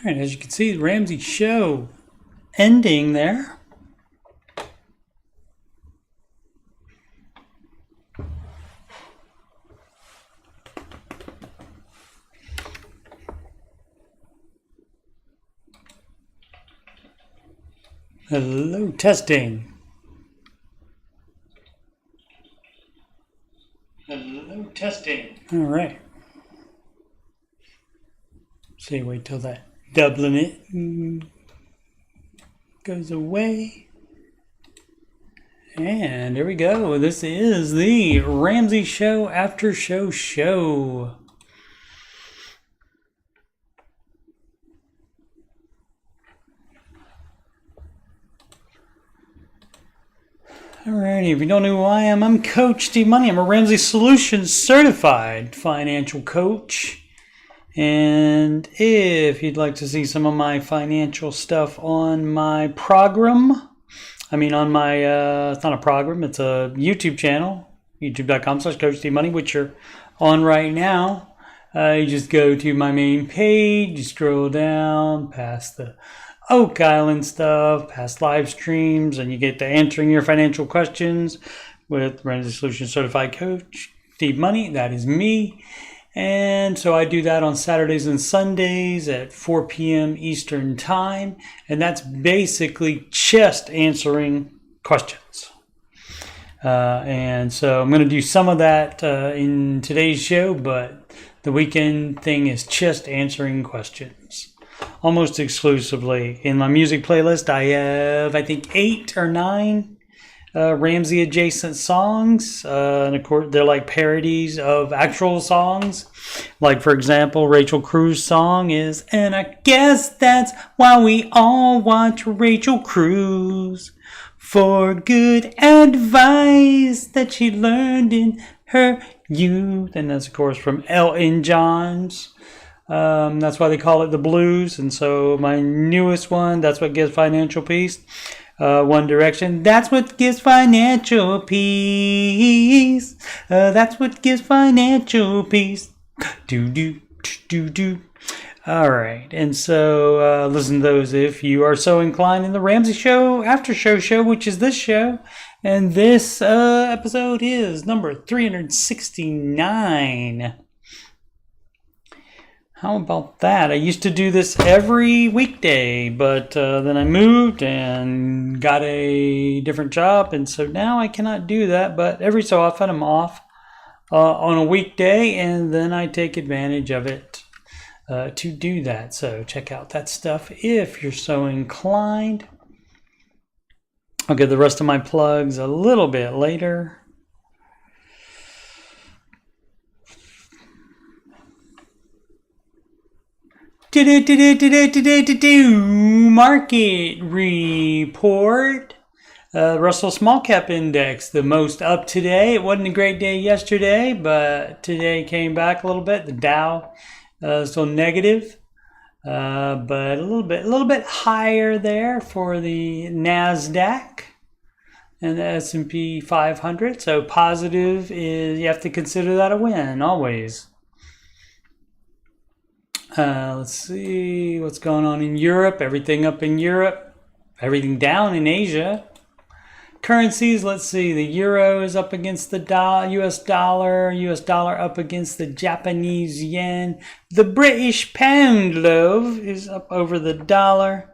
All right, as you can see, the Ramsey show ending there. Hello, testing. Hello, testing. All right. See, wait till that doubling it goes away. And there we go. This is the Ramsey Show After Show. Alrighty, if you don't know who I am, I'm Coach Steve Money. I'm a Ramsey Solutions certified financial coach. And if you'd like to see some of my financial stuff on my program, on my, it's not a program, it's a YouTube channel, youtube.com/coachstevemoney, which you're on right now. You just go to my main page, you scroll down past the Oak Island stuff, past live streams, and you get to answering your financial questions with Ramsey Solutions Certified Coach Steve Money. That is me. And so I do that on Saturdays and Sundays at 4 p.m. Eastern Time. And that's basically just answering questions. And so I'm going to do some of that in today's show, but the weekend thing is just answering questions. Almost exclusively. In my music playlist, I have, I think, 8 or 9 Ramsey adjacent songs. And of course, they're like parodies of actual songs. Like, for example, Rachel Cruz's song is, and I guess that's why we all watch Rachel Cruz, for good advice that she learned in her youth. And that's, of course, from Elton John's. That's why they call it the blues. And so my newest one, That's What Gives Financial Peace. One Direction, that's what gives financial peace. That's what gives financial peace. Do. All right. And so listen to those if you are so inclined in the Ramsey Show After Show, which is this show. And this episode is number 369. How about that? I used to do this every weekday, but then I moved and got a different job, and so now I cannot do that, but every so often I'm off on a weekday, and then I take advantage of it to do that. So check out that stuff if you're so inclined. I'll get the rest of my plugs a little bit later. Market report. Russell Small Cap Index, the most up today. It wasn't a great day yesterday, but today came back a little bit. The Dow still negative, but a little bit higher there for the Nasdaq and the S&P 500. So positive is, you have to consider that a win always. Let's see what's going on in Europe. Everything up in Europe. Everything down in Asia. Currencies, let's see. The euro is up against the US dollar. US dollar up against the Japanese yen. The British pound, love, is up over the dollar.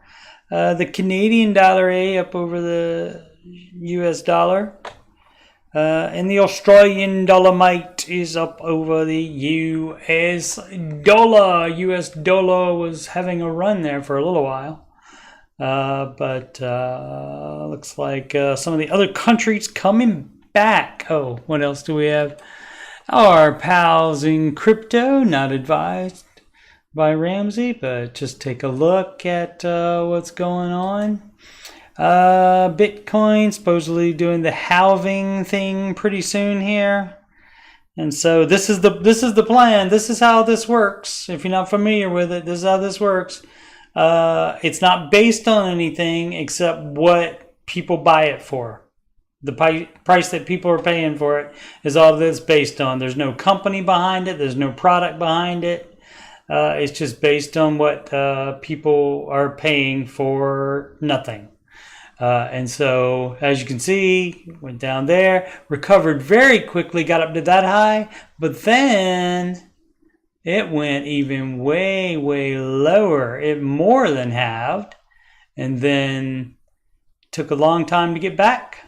The Canadian dollar up over the US dollar. And the Australian dollarmite is up over the US dollar. US dollar was having a run there for a little while. But looks like some of the other countries coming back. Oh, what else do we have? Our pals in crypto, not advised by Ramsey, but just take a look at what's going on. Bitcoin supposedly doing the halving thing pretty soon here, and so this is the plan. This is how this works. If you're not familiar with it, this is how this works. It's not based on anything except what people buy it for. The price that people are paying for it is all that's based on. There's no company behind it. There's no product behind it. It's just based on what people are paying for nothing. And so, as you can see, went down there, recovered very quickly, got up to that high, but then it went even way, way lower. It more than halved, and then took a long time to get back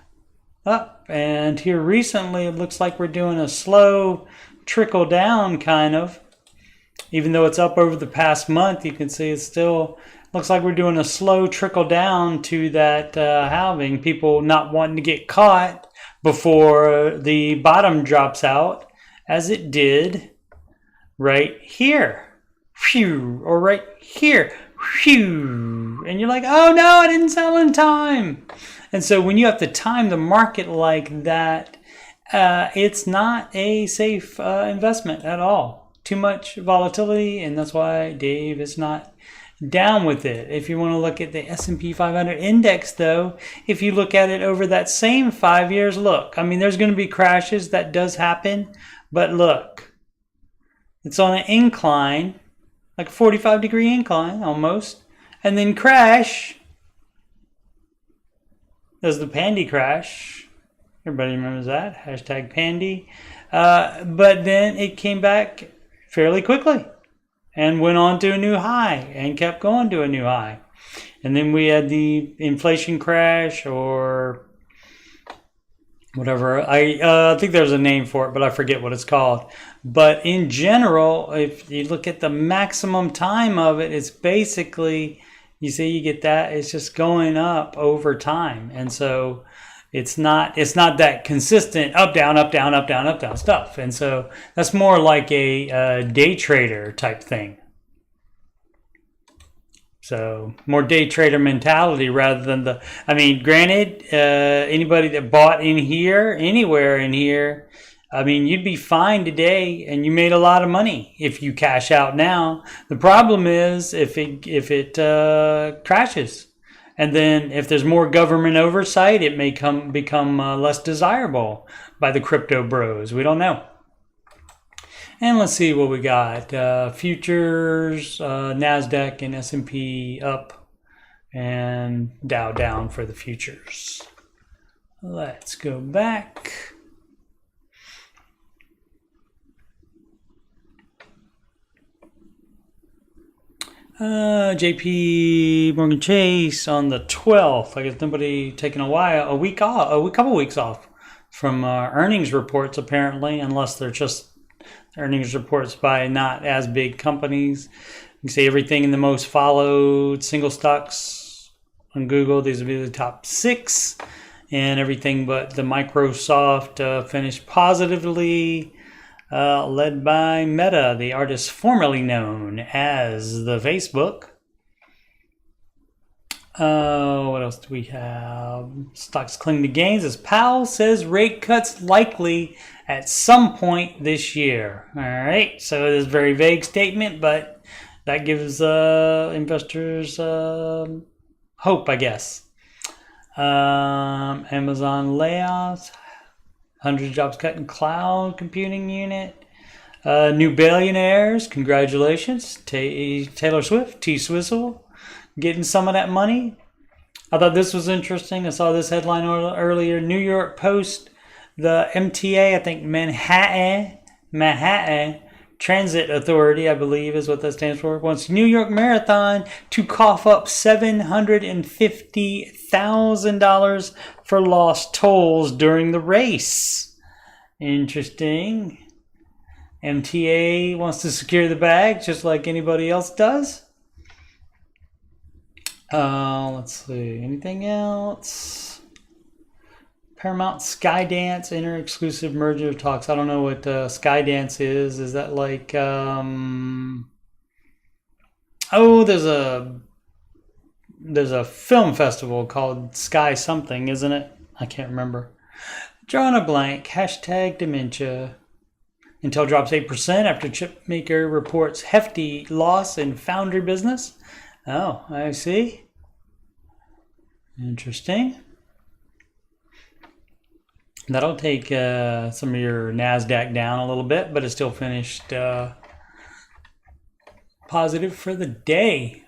up. And here recently, it looks like we're doing a slow trickle down, kind of. Even though it's up over the past month, you can see it still looks like we're doing a slow trickle down to that halving. People not wanting to get caught before the bottom drops out, as it did right here. Phew, or right here. Phew. And you're like, oh no, I didn't sell in time. And so when you have to time the market like that, it's not a safe investment at all. Too much volatility, and that's why Dave is not down with it. If you want to look at the S&P 500 index, though, if you look at it over that same 5 years, look, I mean, there's going to be crashes. That does happen. But look, it's on an incline, like a 45-degree incline almost, and then crash. There's the Pandy crash. Everybody remembers that. Hashtag Pandy. But then it came back fairly quickly and went on to a new high and kept going to a new high. And then we had the inflation crash, or whatever. I think there's a name for it, but I forget what it's called. But in general, if you look at the maximum time of it, it's basically, you see, you get that, it's just going up over time. And so it's not that consistent up, down, up, down, up, down, up, down stuff. And so that's more like a day trader type thing. So more day trader mentality rather than the, I mean, granted, anybody that bought in here, anywhere in here, I mean, you'd be fine today and you made a lot of money if you cash out now. The problem is if it crashes. And then if there's more government oversight, it may become less desirable by the crypto bros. We don't know. And let's see what we got. Futures, NASDAQ and S&P up, and Dow down for the futures. Let's go back. JP Morgan Chase on the 12th. I guess nobody taking a couple weeks off from earnings reports apparently, unless they're just earnings reports by not as big companies. You can see everything in the most followed single stocks on Google. These would be the top 6, and everything but the Microsoft finished positively. Led by Meta, the artist formerly known as the Facebook. What else do we have? Stocks cling to gains as Powell says rate cuts likely at some point this year. All right, so it is a very vague statement, but that gives investors hope, I guess. Amazon layoffs. 100 jobs cut in cloud computing unit. New billionaires, congratulations. Taylor Swift, T-Swizzle, getting some of that money. I thought this was interesting. I saw this headline earlier. New York Post, the MTA, I think Manhattan Transit Authority, I believe is what that stands for, wants New York Marathon to cough up $750,000 for lost tolls during the race. Interesting. MTA wants to secure the bag just like anybody else does. Let's see. Anything else? Paramount Skydance inter-exclusive merger talks. I don't know what Skydance is. Is that like... there's a film festival called Sky something, isn't it? I can't remember. Drawing a blank. Hashtag dementia. Intel drops 8% after chipmaker reports hefty loss in foundry business. Oh, I see. Interesting. That'll take some of your NASDAQ down a little bit, but it still finished positive for the day.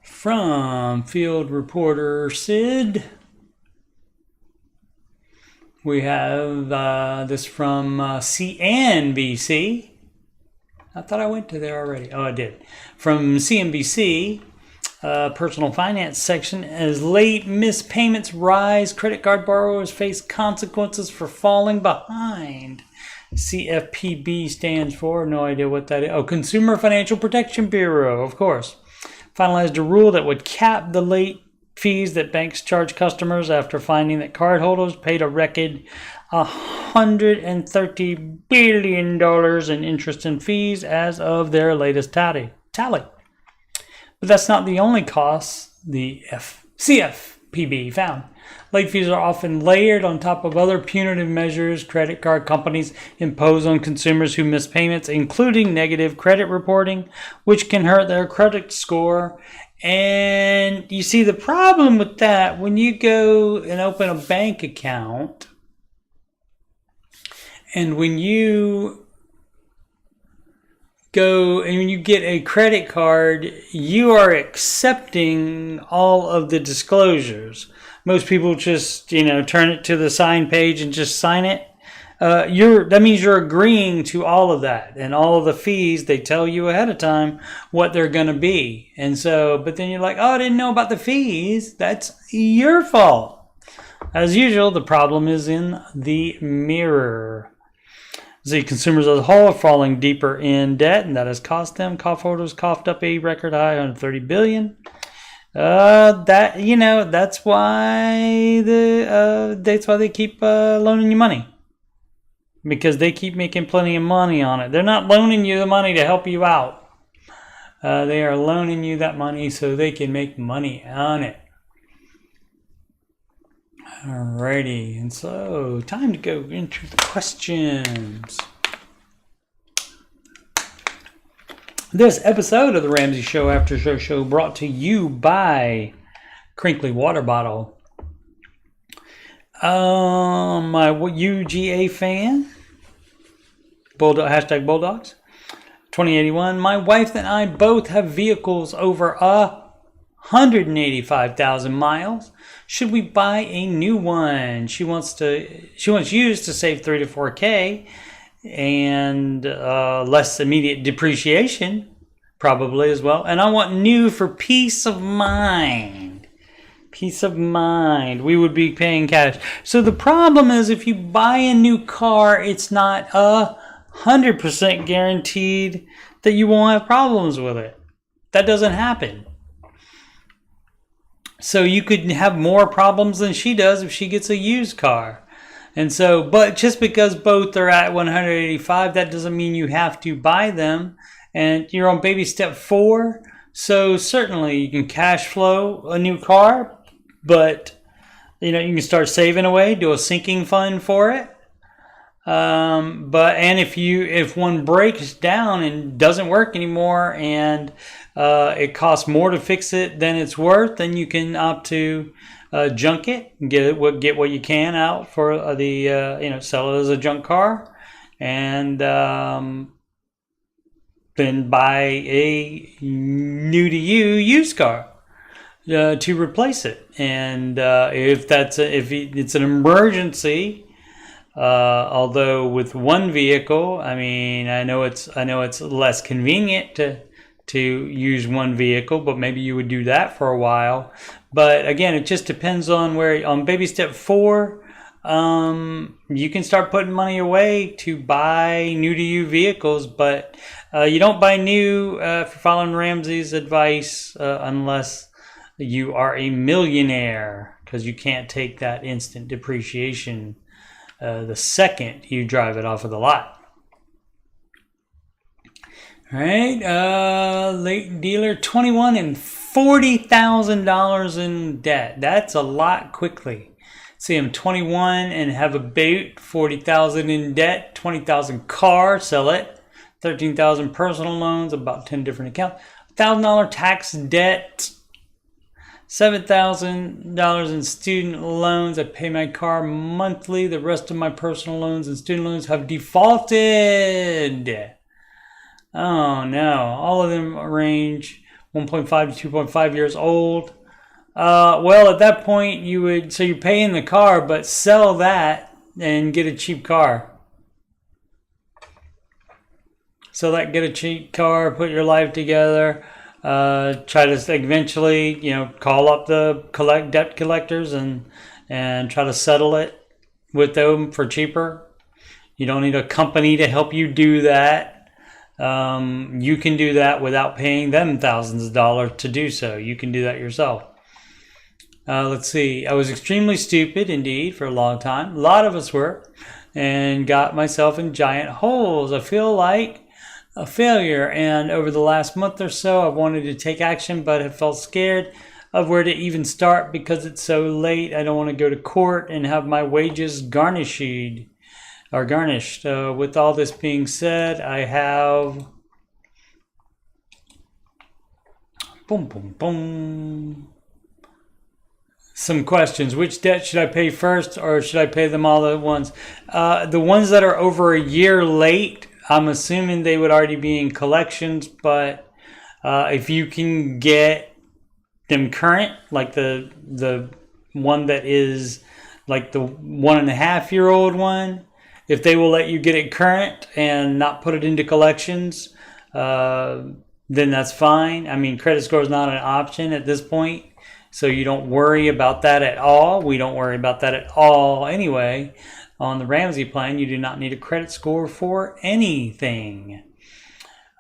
From field reporter Sid, we have this from CNBC. I thought I went to there already. Oh, I did. From CNBC, personal finance section. As late missed payments rise, credit card borrowers face consequences for falling behind. CFPB stands for, no idea what that is. Oh, Consumer Financial Protection Bureau, of course. Finalized a rule that would cap the late fees that banks charge customers after finding that cardholders paid a record $130 billion in interest and fees as of their latest tally. But that's not the only cost the CFPB found. Late fees are often layered on top of other punitive measures credit card companies impose on consumers who miss payments, including negative credit reporting, which can hurt their credit score. And you see the problem with that, when you go and open a bank account, and when you go and when you get a credit card, you are accepting all of the disclosures. Most people just, turn it to the sign page and just sign it. That means you're agreeing to all of that, and all of the fees. They tell you ahead of time what they're going to be. And so, but then you're like, oh, I didn't know about the fees. That's your fault. As usual, the problem is in the mirror. The consumers as a whole are falling deeper in debt, and that has cost them. Cardholders coughed up a record high on $30 billion. That's why they keep loaning you money, because they keep making plenty of money on it. They're not loaning you the money to help you out. They are loaning you that money so they can make money on it. Alrighty, and so time to go into the questions. This episode of the Ramsey Show Aftershow Show brought to you by Crinkly Water Bottle. My UGA fan, Bulldog, hashtag Bulldogs, 2081. My wife and I both have vehicles over 185,000 miles. Should we buy a new one? She wants used to save 3 to 4K and less immediate depreciation, probably as well. And I want new for peace of mind. Peace of mind. We would be paying cash. So the problem is, if you buy a new car, it's not 100% guaranteed that you won't have problems with it. That doesn't happen. So you could have more problems than she does if she gets a used car. And so, but just because both are at 185, that doesn't mean you have to buy them. And you're on baby step 4. So certainly you can cash flow a new car, but you can start saving away, do a sinking fund for it. If one breaks down and doesn't work anymore, and it costs more to fix it than it's worth, then you can opt to junk it and get what you can out for sell it as a junk car, and then buy a new to you used car to replace it. And if it's an emergency. Although with one vehicle, I know it's less convenient to use one vehicle, but maybe you would do that for a while. But again, it just depends on on baby step 4. You can start putting money away to buy new to you vehicles, but you don't buy new for following Ramsey's advice unless you are a millionaire, because you can't take that instant depreciation the second you drive it off of the lot. All right, late dealer, 21 and $40,000 in debt. That's a lot quickly. See, I'm 21 and have about $40,000 in debt, 20,000 car, sell it, 13,000 personal loans, about 10 different accounts, $1,000 tax debt, $7,000 in student loans. I pay my car monthly. The rest of my personal loans and student loans have defaulted. Oh no, all of them range 1.5 to 2.5 years old. Well, at that point, you pay in the car, but sell that and get a cheap car. So that get a cheap car, put your life together, try to eventually, call up the debt collectors and try to settle it with them for cheaper. You don't need a company to help you do that. You can do that without paying them thousands of dollars to do so. You can do that yourself. Let's see. I was extremely stupid indeed for a long time. A lot of us were, and got myself in giant holes. I feel like a failure, and over the last month or so I've wanted to take action but have felt scared of where to even start because it's so late. I don't want to go to court and have my wages garnished. With all this being said, I have some questions. Which debt should I pay first, or should I pay them all at once? The ones that are over a year late, I'm assuming they would already be in collections, but if you can get them current, like the one that is like the 1.5-year-old one, if they will let you get it current and not put it into collections, then that's fine. I mean, credit score is not an option at this point, so you don't worry about that at all. We don't worry about that at all anyway. On the Ramsey plan, you do not need a credit score for anything.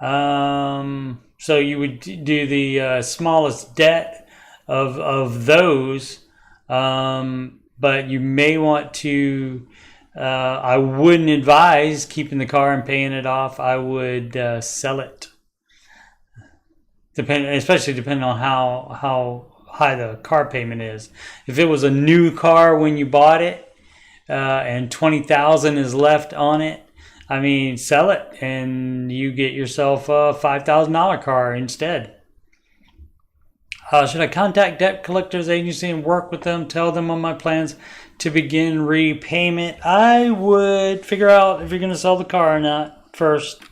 So you would do the smallest debt of those, but you may want to. I wouldn't advise keeping the car and paying it off. I would sell it, especially depending on how high the car payment is. If it was a new car when you bought it, and $20,000 is left on it, I mean, sell it and you get yourself a $5,000 car instead. Should I contact debt collectors agency and work with them, tell them on my plans to begin repayment? I would figure out if you're going to sell the car or not first,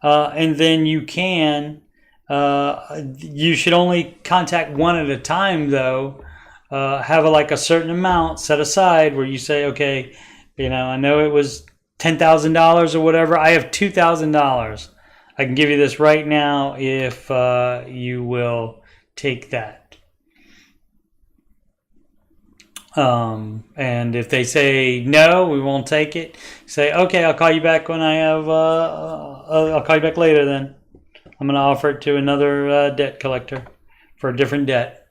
and then you can. You should only contact one at a time, though. Have a certain amount set aside where you say, okay, I know it was $10,000 or whatever. I have $2,000. I can give you this right now if you will take that. And if they say no, we won't take it, say, okay, I'll call you back when I have. I'll call you back later. Then I'm going to offer it to another debt collector for a different debt.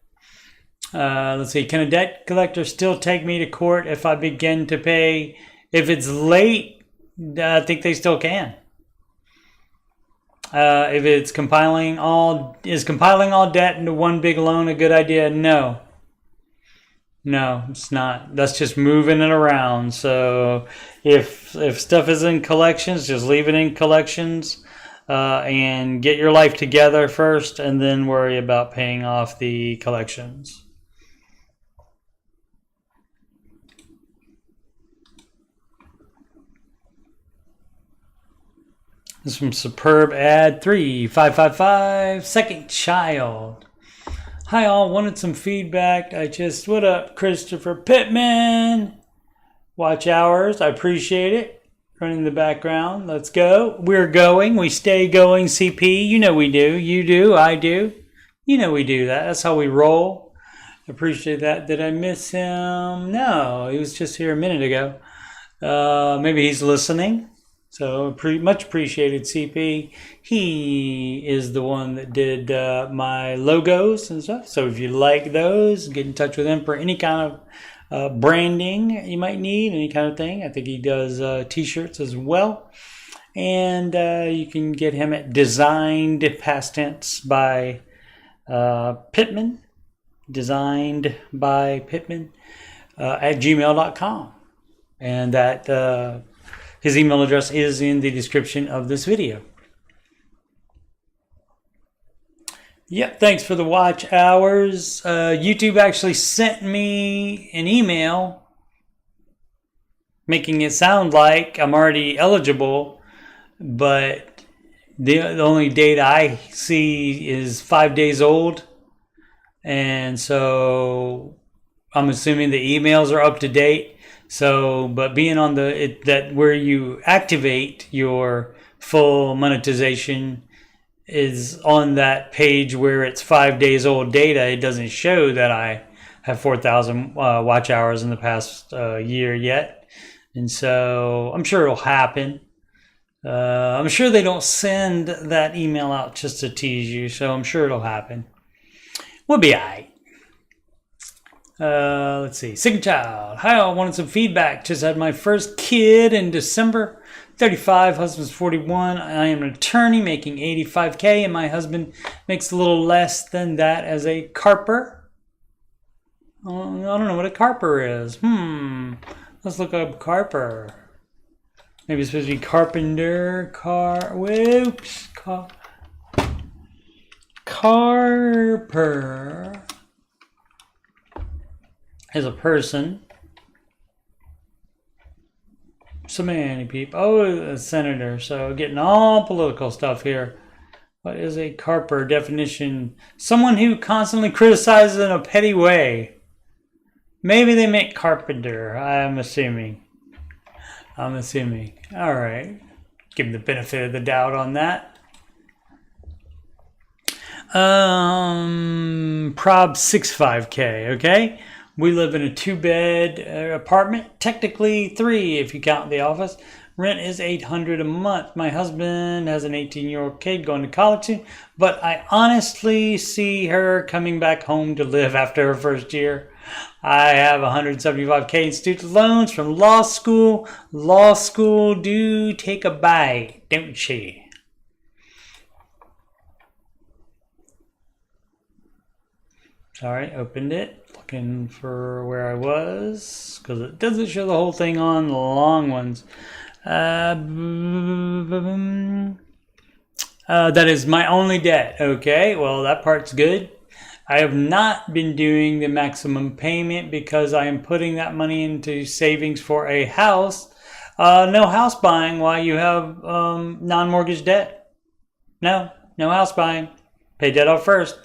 Let's see. Can a debt collector still take me to court if I begin to pay? If it's late, I think they still can. If it's compiling all debt into one big loan a good idea? No, it's not. That's just moving it around. So if stuff is in collections, just leave it in collections, and get your life together first, and then worry about paying off the collections. This is from Superb Ad 3555, second child. Hi all, wanted some feedback. What up, Christopher Pittman? Watch hours, I appreciate it. Running the background, let's go. We're going, we stay going, CP. You know we do, you do, I do. You know we do that, that's how we roll. Appreciate that. Did I miss him? No, he was just here a minute ago. Maybe he's listening. So much appreciated, CP. He is the one that did my logos and stuff. So if you like those, get in touch with him for any kind of branding you might need, any kind of thing. I think he does t-shirts as well. And you can get him at Designed Past Tense by Pittman. Designed by Pittman at gmail.com. And that... his email address is in the description of this video. Yep, thanks for the watch hours. YouTube actually sent me an email making it sound like I'm already eligible, but The only data I see is 5 days old. And so I'm assuming the emails are up to date. So, but being on that where you activate your full monetization is on that page where it's 5 days old data. It doesn't show that I have 4,000 watch hours in the past year yet. And so I'm sure it'll happen. I'm sure they don't send that email out just to tease you. So I'm sure it'll happen. We'll be all right. Let's see. Second child. Hi, I wanted some feedback. Just had my first kid in December. 35, husband's 41. I am an attorney making $85K, and my husband makes a little less than that as a carper. I don't know what a carper is. Let's look up carper. Maybe it's supposed to be carpenter, carper is a person. So many people. Oh, a senator. So getting all political stuff here. What is a carper definition? Someone who constantly criticizes in a petty way. Maybe they make carpenter. I'm assuming. All right. Give them the benefit of the doubt on that. Prob 65K. Okay. We live in a 2-bed apartment, technically 3 if you count the office. Rent is $800 a month. My husband has an 18-year-old kid going to college soon, but I honestly see her coming back home to live after her first year. I have $175K in student loans from law school. Law school do take a bite, don't she? Sorry, opened it. Looking for where I was, because it doesn't show the whole thing on the long ones. That is my only debt. Okay, well, that part's good. I have not been doing the maximum payment because I am putting that money into savings for a house. No house buying while you have non-mortgage debt. No house buying. Pay debt off first.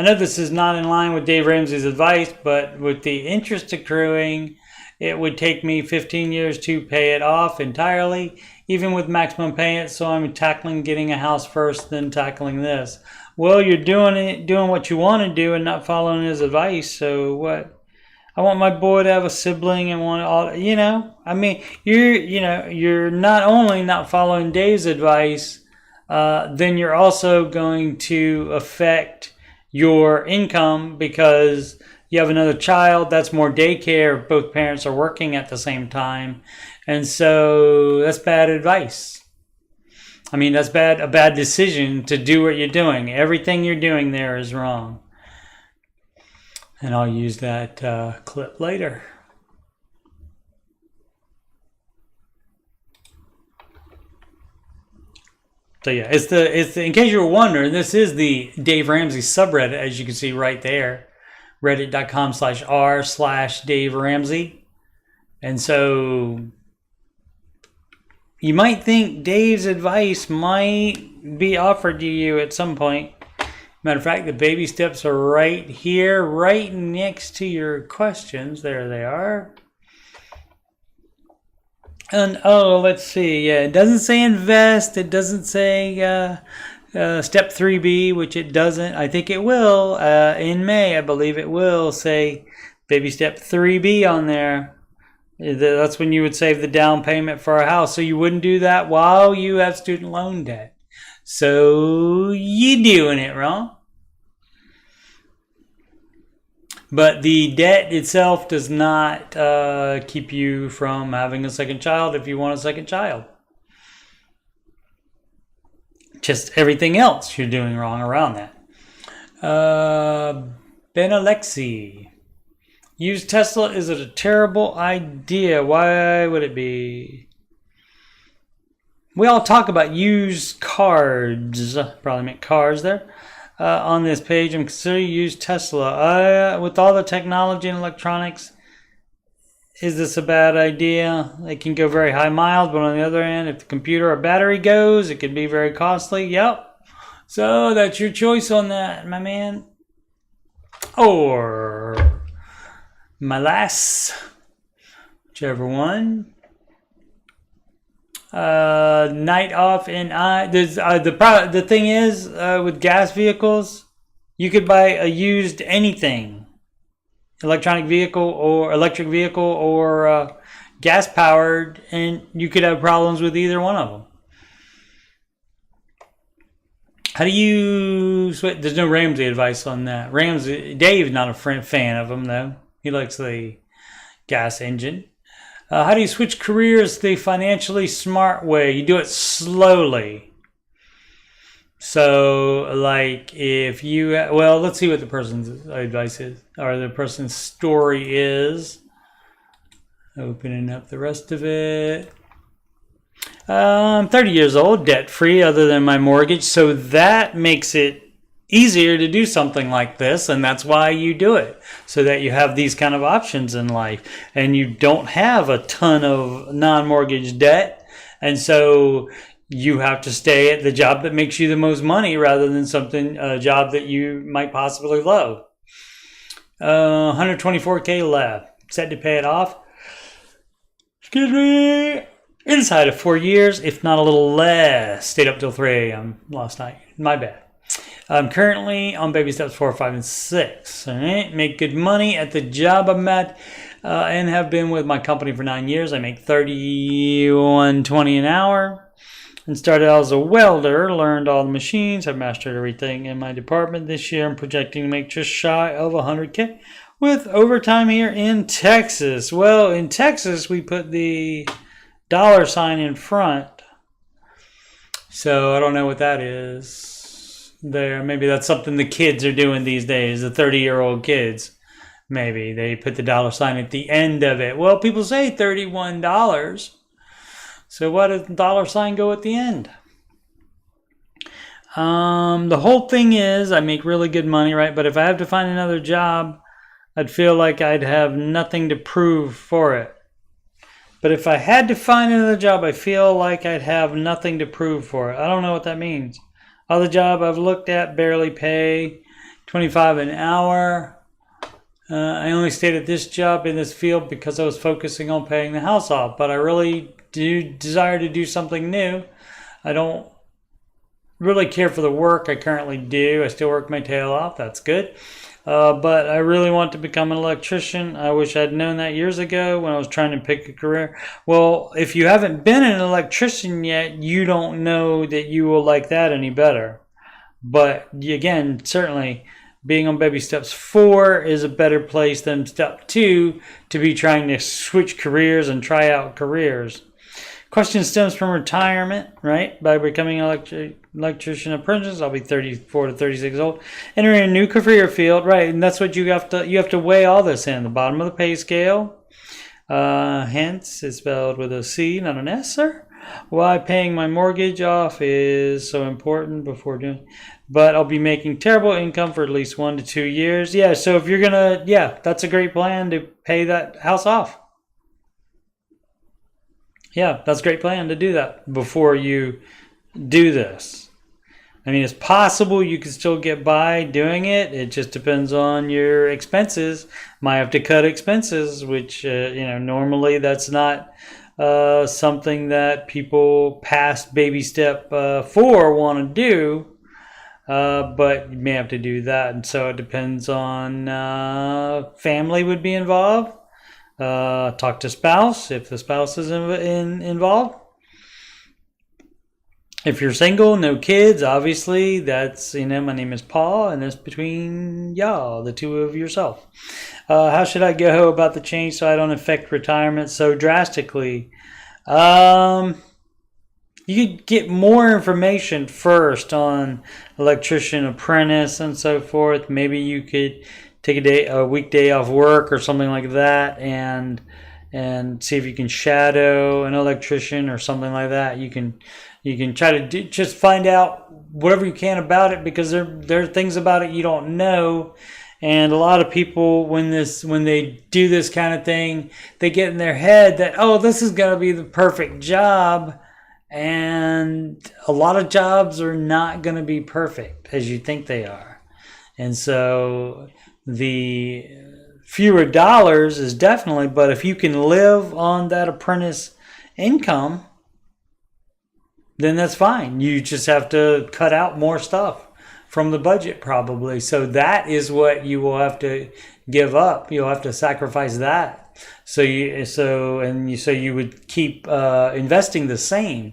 I know this is not in line with Dave Ramsey's advice, but with the interest accruing, it would take me 15 years to pay it off entirely, even with maximum payment. So I'm tackling getting a house first, then tackling this. Well, you're doing what you want to do and not following his advice. So what? I want my boy to have a sibling and want all, I mean, you're not only not following Dave's advice, then you're also going to affect your income because you have another child. That's more daycare if both parents are working at the same time. And so that's bad advice. I mean, that's a bad decision to do what you're doing. Everything you're doing there is wrong. And I'll use that clip later. So yeah, it's the in case you were wondering, this is the Dave Ramsey subreddit, as you can see right there, reddit.com/r/Dave Ramsey. And so you might think Dave's advice might be offered to you at some point. Matter of fact, the baby steps are right here, right next to your questions. There they are. And let's see. Yeah, it doesn't say invest. It doesn't say step 3B, which it doesn't. I think it will in May. I believe it will say baby step 3B on there. That's when you would save the down payment for a house. So you wouldn't do that while you have student loan debt. So you're doing it wrong. But the debt itself does not keep you from having a second child if you want a second child. Just everything else you're doing wrong around that. Ben Alexi. Use Tesla, is it a terrible idea? Why would it be? We all talk about used cards. Probably meant cars there. On this page, I'm considering use Tesla. With all the technology and electronics, is this a bad idea? It can go very high miles, but on the other hand, if the computer or battery goes, it can be very costly. Yep. So that's your choice on that, my man. Or my last, whichever one. Night off and the thing is with gas vehicles, you could buy a used anything, electric vehicle or gas powered, and you could have problems with either one of them. How do you switch? There's no Ramsey advice on that. Dave's not a fan of them though. He likes the gas engine. How do you switch careers the financially smart way? You do it slowly. So, like, if you... Well, let's see what the person's advice is, or the person's story is. Opening up the rest of it. I'm 30 years old, debt-free other than my mortgage, so that makes it easier to do something like this, and that's why you do it, so that you have these kind of options in life and you don't have a ton of non-mortgage debt, and so you have to stay at the job that makes you the most money rather than a job that you might possibly love. 124K left, set to pay it off, excuse me, inside of 4 years, if not a little less. Stayed up till 3 a.m. last night, my bad. I'm currently on baby steps 4, 5, and 6. All right, make good money at the job I'm at, and have been with my company for 9 years. I make $31.20 an hour, and started out as a welder. Learned all the machines. I've mastered everything in my department. This year, I'm projecting to make just shy of 100K with overtime here in Texas. Well, in Texas, we put the $ in front, so I don't know what that is. There, maybe that's something the kids are doing these days, the 30-year-old kids. Maybe they put the $ at the end of it. Well, people say $31. So why does the $ go at the end? The whole thing is I make really good money, right? But if I have to find another job, I'd feel like I'd have nothing to prove for it. But if I had to find another job, I feel like I'd have nothing to prove for it. I don't know what that means. Other job I've looked at barely pay $25 an hour. I only stayed at this job in this field because I was focusing on paying the house off. But I really do desire to do something new. I don't really care for the work I currently do. I still work my tail off. That's good. But I really want to become an electrician. I wish I'd known that years ago when I was trying to pick a career. Well, if you haven't been an electrician yet, you don't know that you will like that any better. But again, certainly being on baby steps 4 is a better place than step 2 to be trying to switch careers and try out careers. Question stems from retirement, right? By becoming an electrician apprentice, I'll be 34 to 36 years old. Entering a new career field, right? And that's what you have to weigh all this in. The bottom of the pay scale. Hence, it's spelled with a C, not an S, sir. Why paying my mortgage off is so important before doing. But I'll be making terrible income for at least 1 to 2 years. Yeah, so if you're gonna, that's a great plan to pay that house off. Yeah, that's a great plan to do that before you do this. I mean, it's possible you can still get by doing it. It just depends on your expenses. Might have to cut expenses, which, normally that's not something that people past baby step 4 want to do. But you may have to do that. And so it depends on family would be involved. Talk to spouse if the spouse is involved. If you're single, no kids, obviously that's, my name is Paul, and that's between y'all, the two of yourself. How should I go about the change so I don't affect retirement so drastically? You could get more information first on electrician apprentice and so forth. Maybe you could take a weekday off work or something like that, and see if you can shadow an electrician or something like that. You can try to just find out whatever you can about it, because there are things about it you don't know, And a lot of people, when they do this kind of thing, they get in their head that, oh, this is going to be the perfect job. And a lot of jobs are not going to be perfect as you think they are. And so the fewer dollars is definitely, but if you can live on that apprentice income, then that's fine. You just have to cut out more stuff from the budget probably. So that is what you will have to give up. You'll have to sacrifice that. So you would keep investing the same.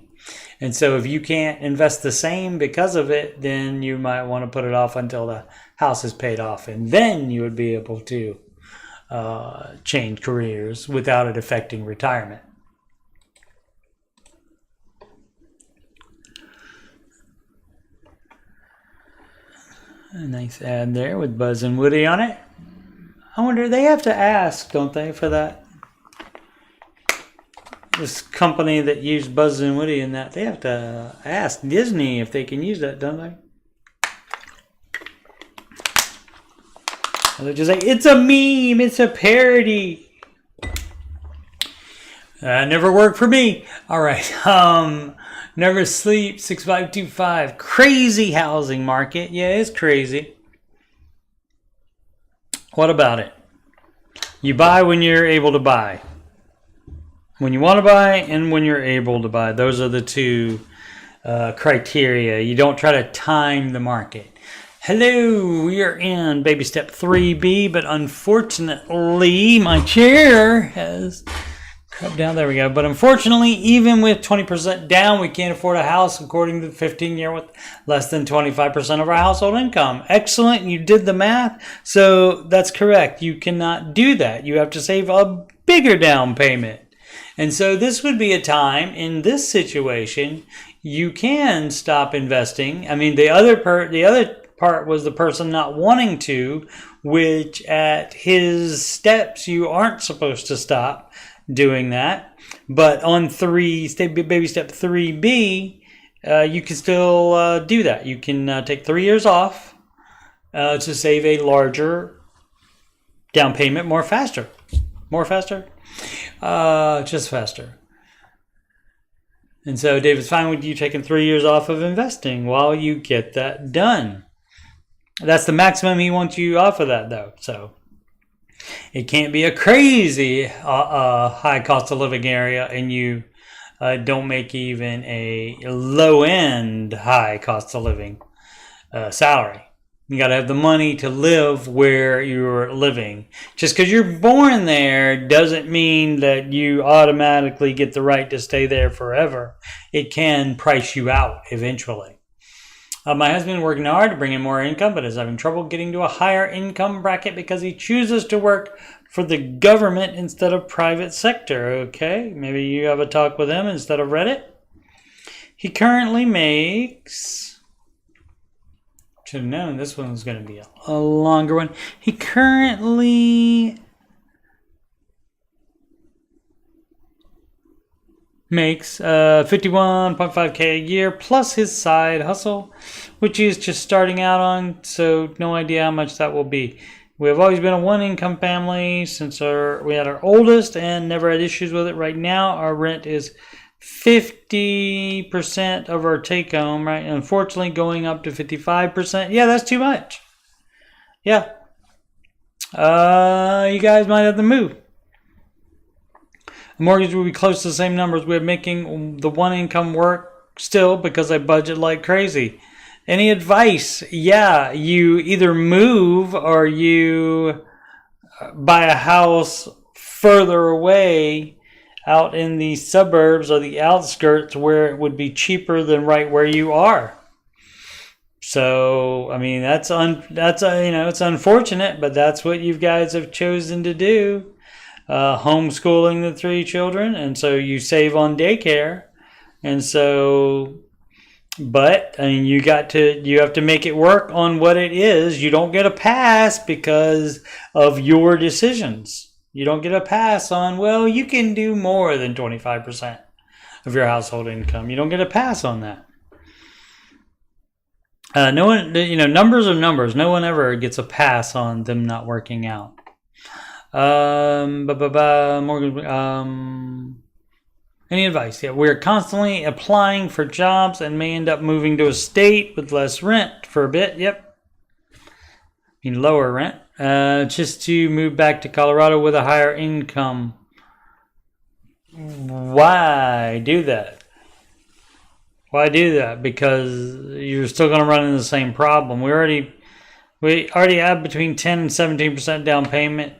And so if you can't invest the same because of it, then you might want to put it off until the house is paid off. And then you would be able to change careers without it affecting retirement. A nice ad there with Buzz and Woody on it. I wonder, they have to ask, don't they, for that? This company that used Buzz and Woody in that, they have to ask Disney if they can use that, don't they? Or they just say, it's a meme, it's a parody. Never worked for me. All right. Never Sleep 6525. Crazy housing market. Yeah, it's crazy. What about it? You buy when you're able to buy. When you want to buy and when you're able to buy. Those are the two criteria. You don't try to time the market. Hello, we are in baby step 3B, but unfortunately my chair has cut down. There we go. But unfortunately, even with 20% down, we can't afford a house according to the 15-year with less than 25% of our household income. Excellent. You did the math. So that's correct. You cannot do that. You have to save a bigger down payment. And so this would be a time in this situation you can stop investing. I mean, the other part was the person not wanting to, which at his steps you aren't supposed to stop doing that. But on baby step 3B, you can still do that. You can take 3 years off to save a larger down payment faster. Just faster. And so David's fine with you taking 3 years off of investing while you get that done. That's the maximum he wants you off of that, though. So it can't be a crazy high cost of living area and you don't make even a low end high cost of living salary. You got to have the money to live where you're living. Just because you're born there doesn't mean that you automatically get the right to stay there forever. It can price you out eventually. My husband working hard to bring in more income, but is having trouble getting to a higher income bracket because he chooses to work for the government instead of private sector. Okay, maybe you have a talk with him instead of Reddit. He currently makes... Should have known this one was going to be a longer one. He currently makes $51.5K a year plus his side hustle, which he's just starting out on, so no idea how much that will be. We have always been a one-income family since we had our oldest and never had issues with it. Right now, our rent is 50% of our take-home, right? Unfortunately, going up to 55%. Yeah, that's too much. Yeah. You guys might have to move. The mortgage will be close to the same numbers. We're making the one income work still because I budget like crazy. Any advice? Yeah, you either move or you buy a house further away out in the suburbs or the outskirts where it would be cheaper than right where you are. So, I mean, it's unfortunate, but that's what you guys have chosen to do. Homeschooling the 3 children, and so you save on daycare, and so, but I mean, you have to make it work on what it is. You don't get a pass because of your decisions. You don't get a pass on, well, you can do more than 25% of your household income. You don't get a pass on that. No one, numbers are numbers. No one ever gets a pass on them not working out. Morgan, any advice? Yeah, we're constantly applying for jobs and may end up moving to a state with less rent for a bit. Yep. Lower rent. Just to move back to Colorado with a higher income. Why do that? Why do that? Because you're still going to run into the same problem. We already have between 10 and 17% down payment,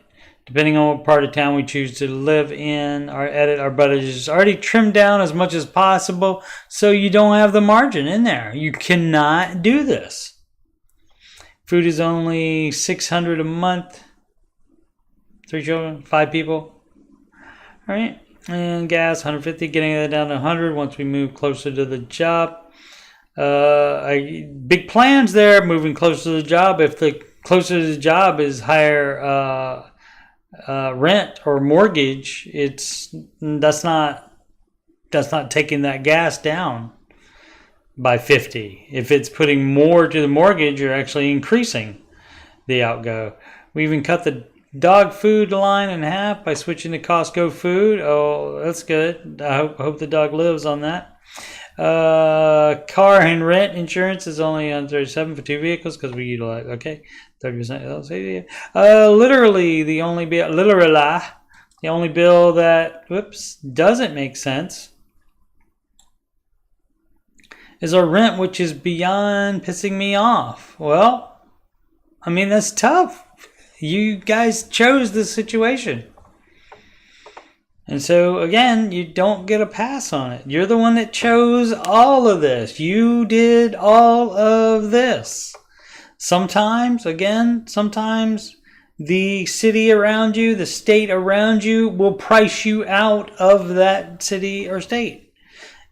depending on what part of town we choose to live in. Our budget is already trimmed down as much as possible, so you don't have the margin in there. You cannot do this. Food is only $600 a month. 3 children, 5 people. All right. And gas, 150, getting that down to 100 once we move closer to the job. Big plans there, moving closer to the job. If the closer to the job is higher rent or mortgage, that's not taking that gas down by 50. If it's putting more to the mortgage, you're actually increasing the outgo. We even cut the dog food line in half by switching to Costco food. Oh, that's good. I hope the dog lives on that. Car and rent insurance is only on 37 for 2 vehicles because we utilize 30%. Literally the only bill that doesn't make sense is our rent, which is beyond pissing me off. Well, I mean, that's tough. You guys chose this situation. And so, again, you don't get a pass on it. You're the one that chose all of this. You did all of this. Sometimes the city around you, the state around you will price you out of that city or state.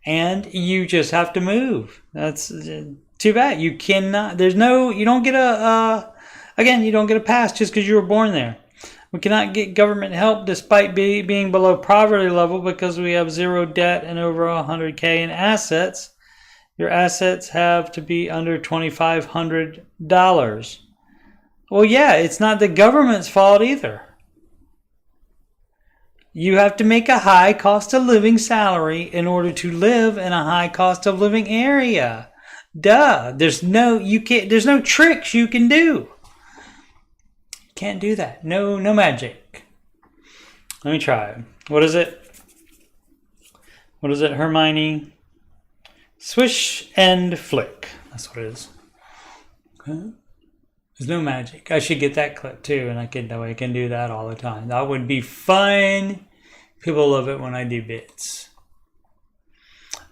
And you just have to move. That's too bad. You cannot, you don't get you don't get a pass just because you were born there. We cannot get government help despite being below poverty level because we have zero debt and over $100K in assets. Your assets have to be under $2,500. Well, yeah, it's not the government's fault either. You have to make a high cost of living salary in order to live in a high cost of living area. Duh. There's no tricks you can do. Can't do that. No magic. Let me try. What is it? Hermione? Swish and flick. That's what it is. Okay. There's no magic. I should get that clip too, and I can do that all the time. That would be fun. People love it when I do bits.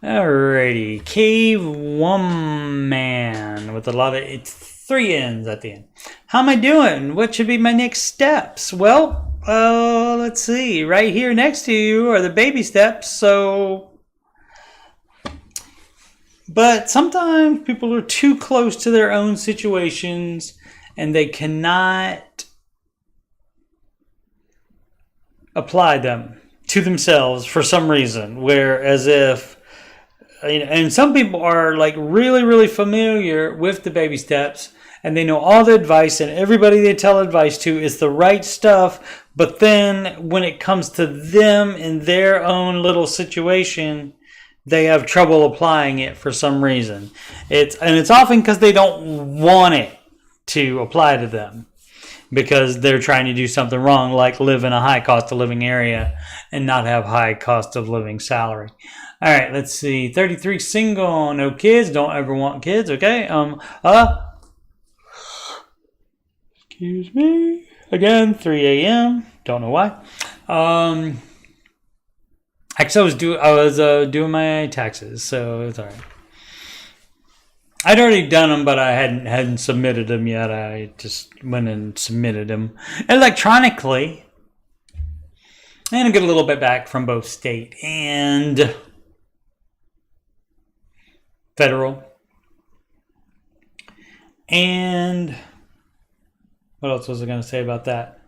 Alrighty. Cave Woman with a lot of 3 N's at the end. How am I doing? What should be my next steps? Well, let's see. Right here next to you are the baby steps. But sometimes people are too close to their own situations and they cannot apply them to themselves for some reason. Whereas and some people are like really, really familiar with the baby steps and they know all the advice and everybody they tell advice to is the right stuff. But then when it comes to them in their own little situation, they have trouble applying it for some reason. It's often because they don't want it to apply to them because they're trying to do something wrong, like live in a high cost of living area and not have high cost of living salary. All right, let's see. 33 single, no kids, don't ever want kids. Okay. Excuse me. Again, 3 a.m. Don't know why. Actually, I was doing my taxes, so it's all right. I'd already done them, but I hadn't submitted them yet. I just went and submitted them electronically, and I get a little bit back from both state and federal. And what else was I going to say about that?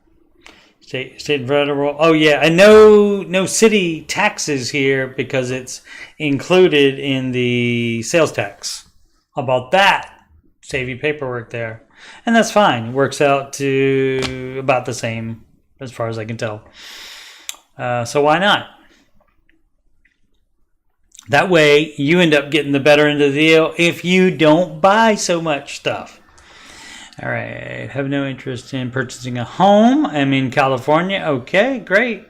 State and federal. Oh yeah, and no city taxes here because it's included in the sales tax. How about that? save you paperwork there. And that's fine. It works out to about the same as far as I can tell. So why not? That way, you end up getting the better end of the deal if you don't buy so much stuff. All right. Have no interest in purchasing a home. I'm in California. Okay, great.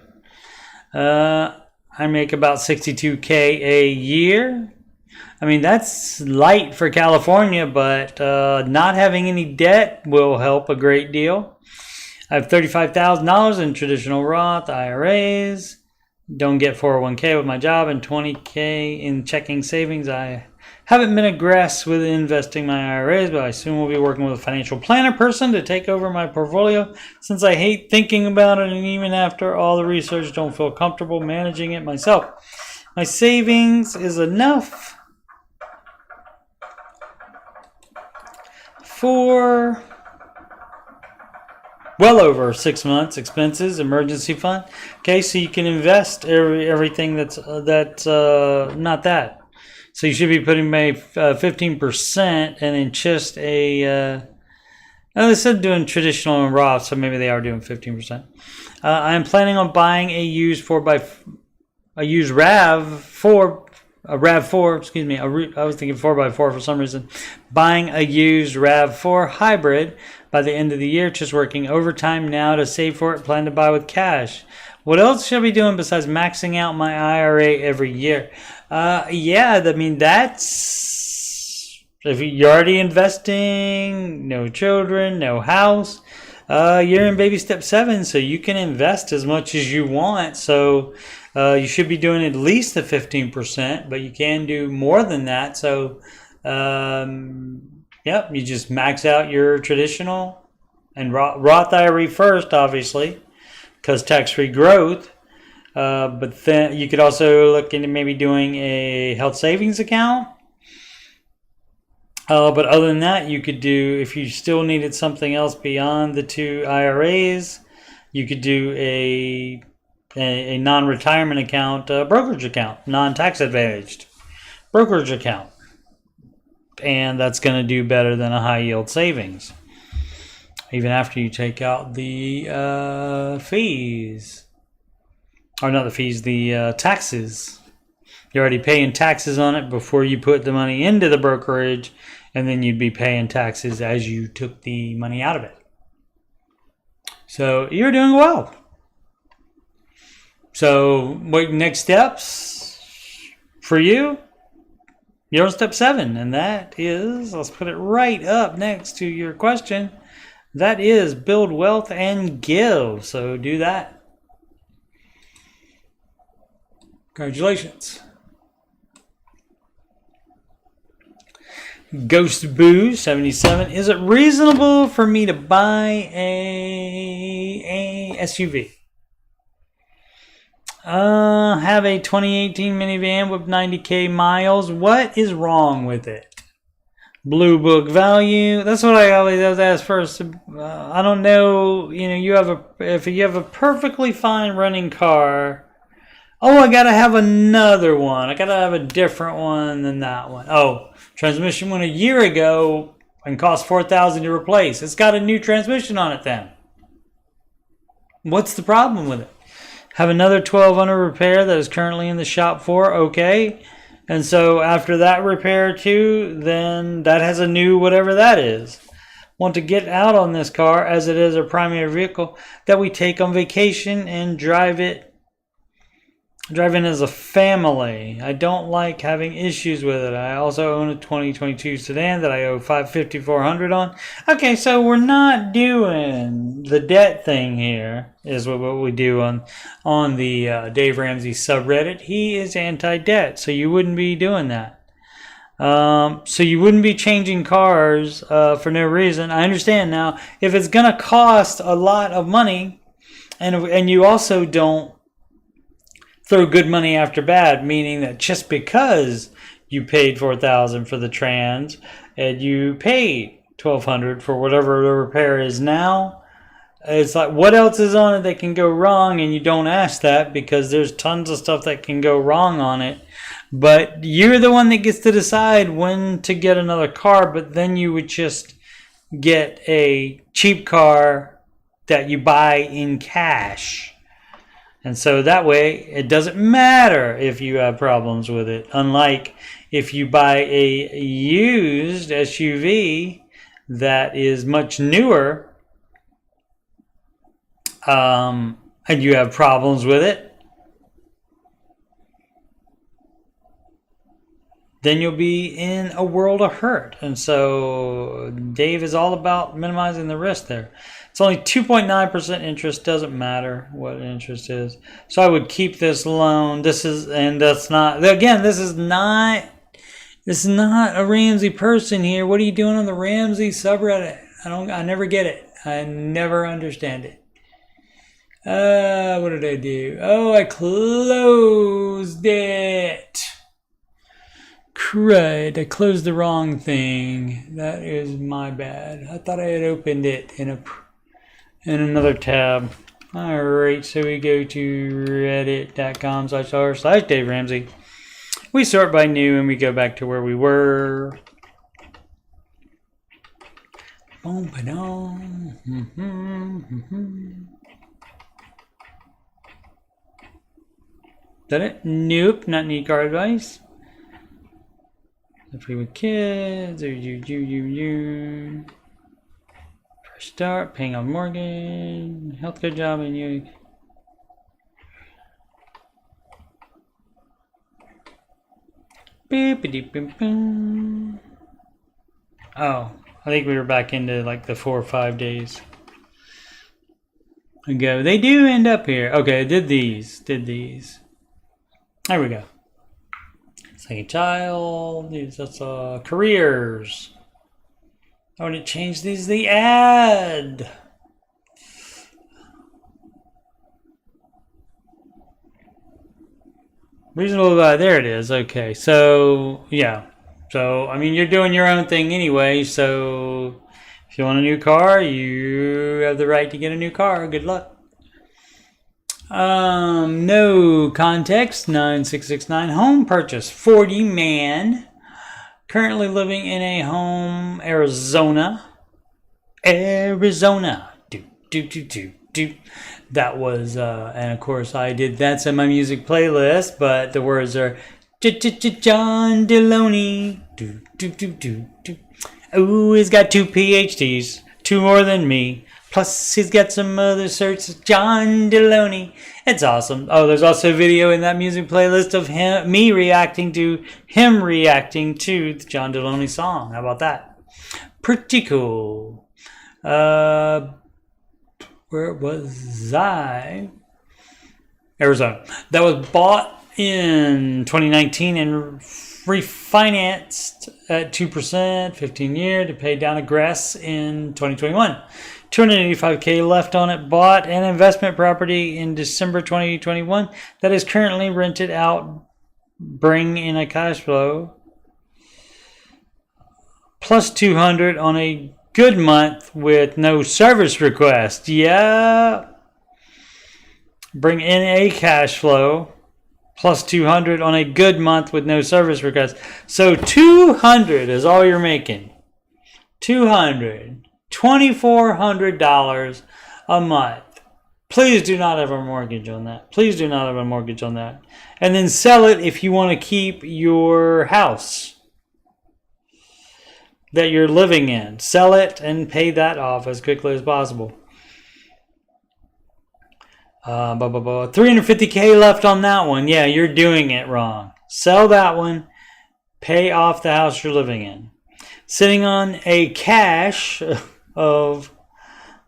I make about $62K a year. I mean, that's light for California, but not having any debt will help a great deal. I have $35,000 in traditional Roth IRAs. Don't get 401k with my job and $20K in checking savings. I haven't been aggressive with investing my IRAs, but I soon will be working with a financial planner person to take over my portfolio since I hate thinking about it, and even after all the research, don't feel comfortable managing it myself. My savings is enough for well over 6 months expenses, emergency fund. Okay, so you can invest everything that's not that. So you should be putting maybe 15% and then just a. They said doing traditional and Roth, so maybe they are doing 15%. I am planning on buying a used RAV4. A RAV4, excuse me. I was thinking 4x4 for some reason. Buying a used RAV4 hybrid by the end of the year. Just working overtime now to save for it. Plan to buy with cash. What else should I be doing besides maxing out my IRA every year? Yeah, I mean, that's... If you're already investing, no children, no house, you're in baby step 7, so you can invest as much as you want. So you should be doing at least the 15%, but you can do more than that. So, yep, you just max out your traditional and Roth IRA first, obviously, because tax-free growth. But then you could also look into maybe doing a health savings account. But other than that, you could do, if you still needed something else beyond the 2 IRAs, you could do a non-retirement account, brokerage account, non-tax advantaged brokerage account. And that's going to do better than a high yield savings, even after you take out the fees. Or not the fees, the taxes. You're already paying taxes on it before you put the money into the brokerage, and then you'd be paying taxes as you took the money out of it. So you're doing well. So what next steps for you? You're on step 7, and that is, let's put it right up next to your question. That is build wealth and give. So do that. Congratulations. Ghost Boo 77. Is it reasonable for me to buy a SUV? Have a 2018 minivan with 90K miles. What is wrong with it? Blue Book value. That's what I always ask first. I don't know. You know, if you have a perfectly fine running car. Oh, I gotta have another one. I gotta have a different one than that one. Oh, transmission went a year ago and cost $4,000 to replace. It's got a new transmission on it then. What's the problem with it? Have another 12 under repair that is currently in the shop for. Okay. And so after that repair too, then that has a new whatever that is. Want to get out on this car as it is our primary vehicle that we take on vacation and drive in as a family. I don't like having issues with it. I also own a 2022 sedan that I owe $550,400 on. Okay, so we're not doing the debt thing here, is what we do on the Dave Ramsey subreddit. He is anti-debt, so you wouldn't be doing that. So you wouldn't be changing cars for no reason. I understand now, if it's going to cost a lot of money, and you also don't throw good money after bad, meaning that just because you paid $4,000 for the trans and you paid $1,200 for whatever the repair is now, it's like, what else is on it that can go wrong? And you don't ask that because there's tons of stuff that can go wrong on it. But you're the one that gets to decide when to get another car, but then you would just get a cheap car that you buy in cash. And so that way it doesn't matter if you have problems with it. Unlike if you buy a used SUV that is much newer, and you have problems with it, then you'll be in a world of hurt. And so Dave is all about minimizing the risk there. It's only 2.9% interest. Doesn't matter what interest is. So I would keep this loan. This is not a Ramsey person here. What are you doing on the Ramsey subreddit? I never get it. I never understand it. What did I do? Oh, I closed it. Crud, I closed the wrong thing. That is my bad. I thought I had opened it in another tab. Alright, so we go to reddit.com/r/Dave Ramsey. We sort by new and we go back to where we were. Boom, ba-dum. Is that it? Nope, not need car advice. Free with kids, or you. Fresh start, paying off mortgage, healthcare job, and you. Oh, I think we were back into like the 4 or 5 days ago. They do end up here. Okay, did these. There we go. Second child, that's careers. I want to change these to the ad. Reasonable buy, there it is. Okay, so yeah. So, I mean, you're doing your own thing anyway, so if you want a new car, you have the right to get a new car. Good luck. No context, 9669, home purchase, 40 man, currently living in a home, Arizona. That was, and of course I did That's in my music playlist, but the words are, John Deloney, ooh, he's got 2 PhDs, 2 more than me. Plus, he's got some other certs. John Deloney. It's awesome. Oh, there's also a video in that music playlist of me reacting to him reacting to the John Deloney song. How about that? Pretty cool. Where was I? Arizona. That was bought in 2019 and refinanced at 2%, 15 year to pay down a grass in 2021. $285K left on it. Bought an investment property in December 2021 that is currently rented out. Bring in a cash flow. Plus 200 on a good month with no service request. Yeah. Bring in a cash flow. Plus 200 on a good month with no service request. So 200 is all you're making. 200. $2,400 a month. Please do not have a mortgage on that. Please do not have a mortgage on that. And then sell it if you want to keep your house that you're living in. Sell it and pay that off as quickly as possible. 350K left on that one. Yeah, you're doing it wrong. Sell that one. Pay off the house you're living in. Sitting on a cash of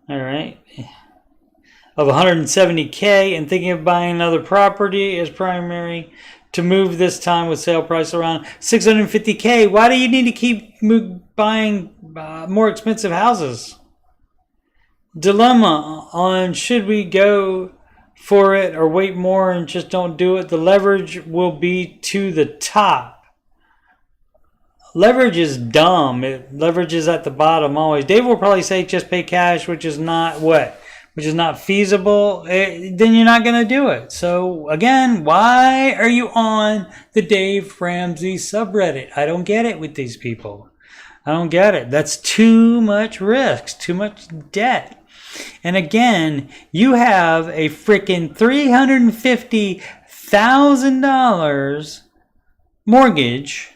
170K and thinking of buying another property as primary to move this time with sale price around 650K. Why do you need to keep buying more expensive houses? Dilemma on should we go for it or wait more and just don't do it. The leverage will be to the top. Leverage is dumb. Leverage is at the bottom always. Dave will probably say just pay cash, which is not what? which is not feasible, then you're not going to do it. So again, why are you on the Dave Ramsey subreddit? I don't get it with these people. I don't get it. That's too much risk, too much debt. And again, you have a freaking $350,000 mortgage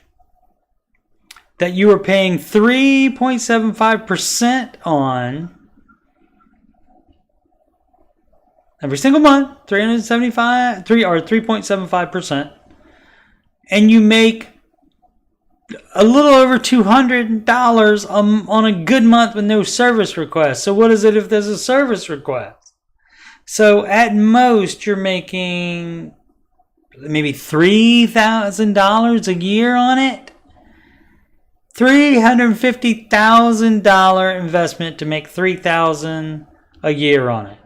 that you are paying 3.75% on every single month, 3.75%, and you make a little over $200 on a good month with no service request. So what is it if there's a service request? So at most you're making maybe $3,000 a year on it. $350,000 investment to make $3,000 a year on it.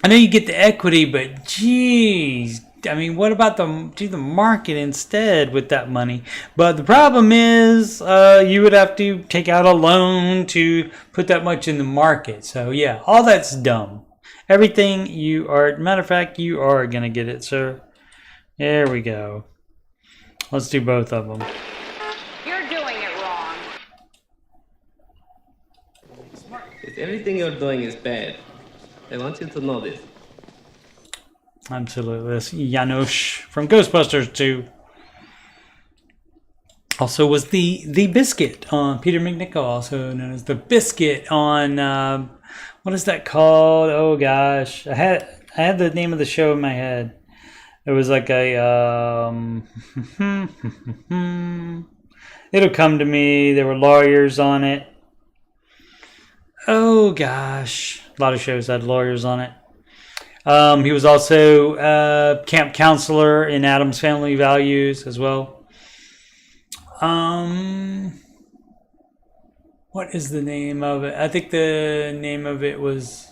I know you get the equity, but geez, I mean, what about do the market instead with that money? But the problem is you would have to take out a loan to put that much in the market. So yeah, all that's dumb. Everything matter of fact, you are going to get it, sir. There we go. Let's do both of them. You're doing it wrong. Everything you're doing is bad. I want you to know this. Absolutely. This Janusz from Ghostbusters 2. Also was the Biscuit on Peter McNichol, also known as the Biscuit on what is that called? Oh gosh, I had the name of the show in my head. It was like a it'll come to me. There were lawyers on it. Oh gosh, a lot of shows had lawyers on it. He was also camp counselor in Addams Family Values as well. What is the name of it? I think the name of it was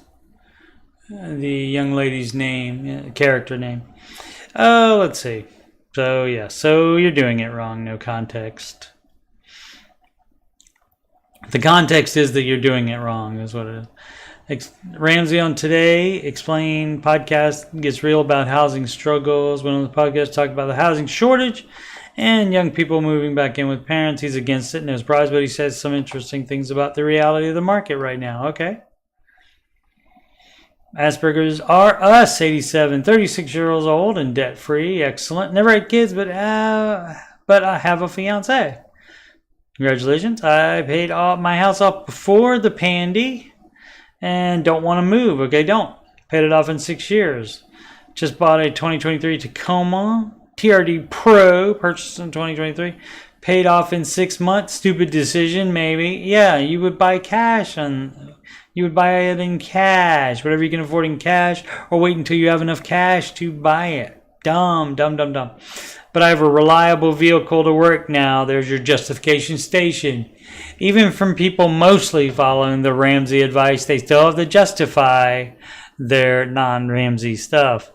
the young lady's name, character name. Let's see. So yeah, so you're doing it wrong. No context. The context is that you're doing it wrong, is what it is. Ramsey on Today Explain podcast gets real about housing struggles. One of the podcasts talked about the housing shortage and young people moving back in with parents. He's against it, no surprise, but he says some interesting things about the reality of the market right now. Okay. Asperger's are us, 87, 36 years old and debt free. Excellent. Never had kids, but I have a fiance. Congratulations. I paid my house off before the pandy and don't want to move. Okay, don't. Paid it off in 6 years. Just bought a 2023 Tacoma TRD Pro, purchased in 2023. Paid off in 6 months. Stupid decision, maybe. Yeah, you would buy cash and you would buy it in cash. Whatever you can afford in cash, or wait until you have enough cash to buy it. Dumb. But I have a reliable vehicle to work now. There's your justification station. Even from people mostly following the Ramsey advice, they still have to justify their non-Ramsey stuff.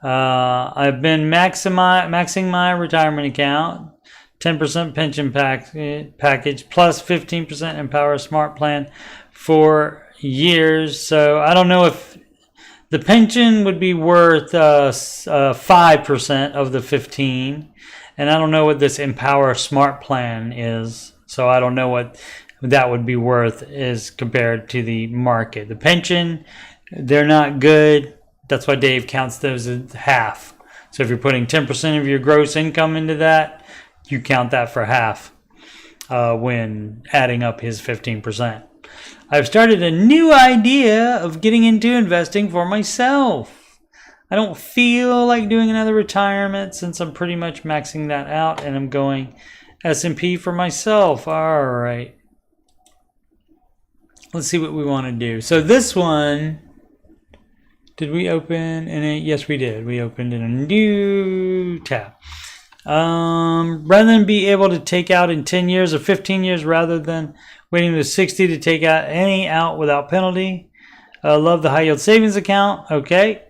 I've been maxing my retirement account, 10% pension package, plus 15% Empower Smart Plan for years. So I don't know if the pension would be worth 5% of the 15, and I don't know what this Empower Smart Plan is. So I don't know what that would be worth as compared to the market. The pension, they're not good. That's why Dave counts those as half. So if you're putting 10% of your gross income into that, you count that for half when adding up his 15%. I've started a new idea of getting into investing for myself. I don't feel like doing another retirement since I'm pretty much maxing that out, and I'm going S&P for myself. All right. Let's see what we want to do. So this one, did we open in a, yes we did. We opened in a new tab. Rather than be able to take out in 10 years or 15 years rather than waiting to 60 to take out any out without penalty. Love the high yield savings account. Okay.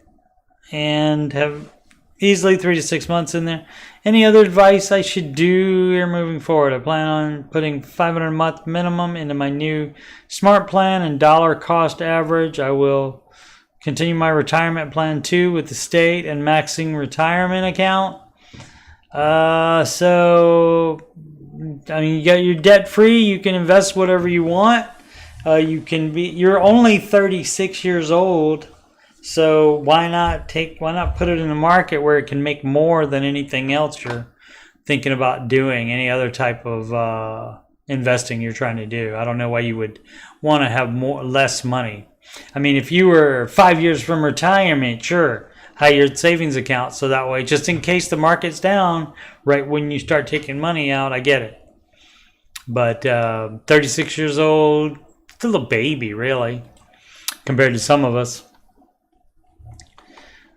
And have easily 3 to 6 months in there. Any other advice I should do here moving forward? I plan on putting $500 a month minimum into my new smart plan and dollar cost average. I will continue my retirement plan too with the state and maxing retirement account. So, I mean, you got your debt free. You can invest whatever you want. You're only 36 years old. So why not put it in the market where it can make more than anything else you're thinking about doing, any other type of investing you're trying to do. I don't know why you would want to have less money. I mean, if you were 5 years from retirement, sure, high yield savings account, so that way, just in case the market's down, right when you start taking money out, I get it. But 36 years old, still a baby, really, compared to some of us.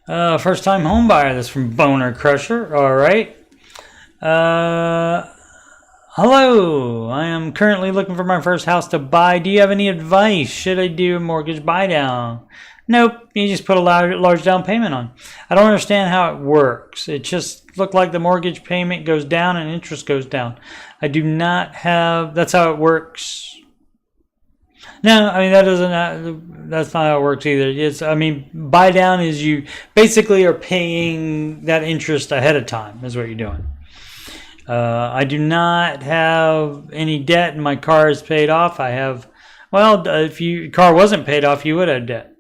First time home buyer. That's from Boner Crusher. All right. Hello. I am currently looking for my first house to buy. Do you have any advice? Should I do a mortgage buy down? Nope. You just put a large down payment on. I don't understand how it works. It just looked like the mortgage payment goes down and interest goes down. I do not have. That's how it works. No, I mean, that's not how it works either. Buy down is you basically are paying that interest ahead of time is what you're doing. I do not have any debt and my car is paid off. If your car wasn't paid off, you would have debt.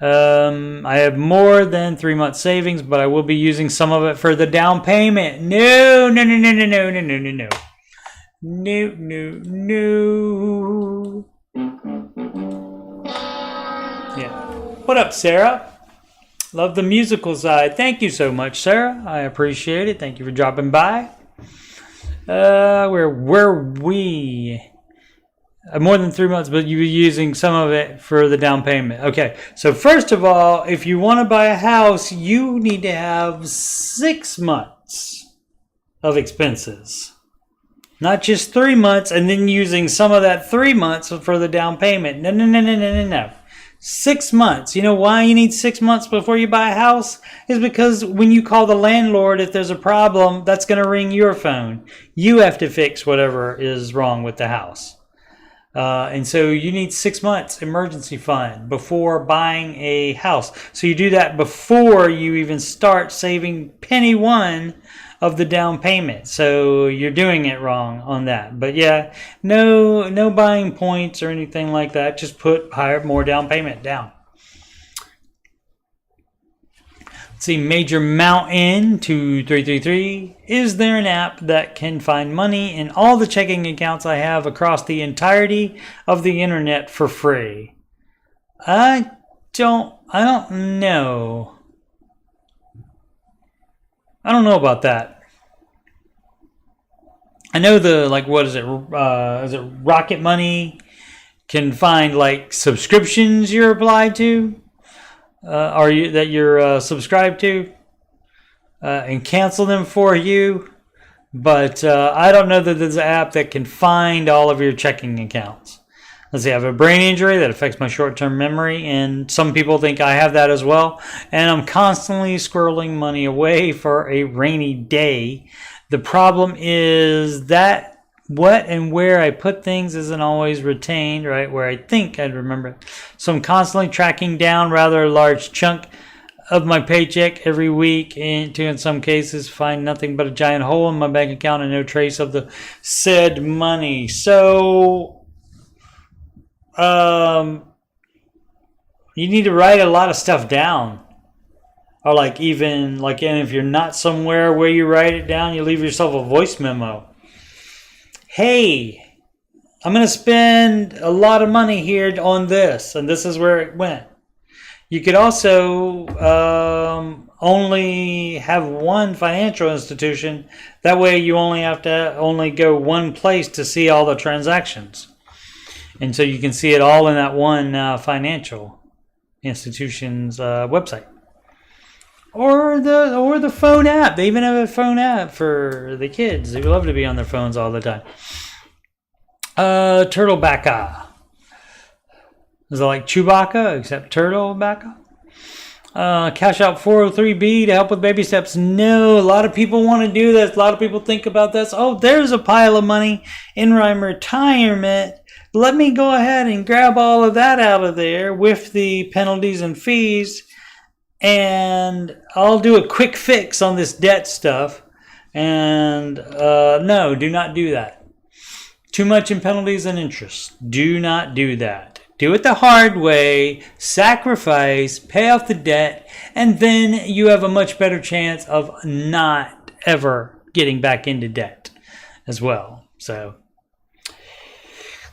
I have more than 3 months savings, but I will be using some of it for the down payment. No. Yeah. What up, Sarah? Love the musical side. Thank you so much, Sarah. I appreciate it. Thank you for dropping by. Where were we? More than 3 months, but you were using some of it for the down payment. Okay. So first of all, if you want to buy a house, you need to have 6 months of expenses. Not just 3 months and then using some of that 3 months for the down payment. No. 6 months. You know why you need 6 months before you buy a house? Is because when you call the landlord, if there's a problem, that's going to ring your phone. You have to fix whatever is wrong with the house. And so you need 6 months emergency fund before buying a house. So you do that before you even start saving penny one of the down payment. So you're doing it wrong on that. But yeah, no buying points or anything like that. Just put more down payment down. Let's see, Major Mountain 2333. Is there an app that can find money in all the checking accounts I have across the entirety of the internet for free? I don't know. I don't know about that. I know is it Rocket Money can find subscriptions you're applied to, that you're subscribed to, and cancel them for you. But I don't know that there's an app that can find all of your checking accounts. Let's see, I have a brain injury that affects my short-term memory, and some people think I have that as well. And I'm constantly squirreling money away for a rainy day. The problem is that what and where I put things isn't always retained, right, where I think I'd remember it. So I'm constantly tracking down rather a large chunk of my paycheck every week, and to, in some cases, find nothing but a giant hole in my bank account and no trace of the said money. So you need to write a lot of stuff down, or and if you're not somewhere where you write it down, you leave yourself a voice memo. Hey, I'm going to spend a lot of money here on this, and this is where it went. You could also only have one financial institution. That way you only have to go one place to see all the transactions. And so you can see it all in that one financial institution's website. Or the phone app. They even have a phone app for the kids who love to be on their phones all the time. Turtlebacca. Is it like Chewbacca except Turtlebacca? Cash out 403B to help with baby steps. No, a lot of people want to do this. A lot of people think about this. Oh, there's a pile of money in my retirement. Let me go ahead and grab all of that out of there with the penalties and fees, and I'll do a quick fix on this debt stuff. And no, do not do that. Too much in penalties and interest. Do not do that. Do it the hard way, sacrifice, pay off the debt, and then you have a much better chance of not ever getting back into debt as well. So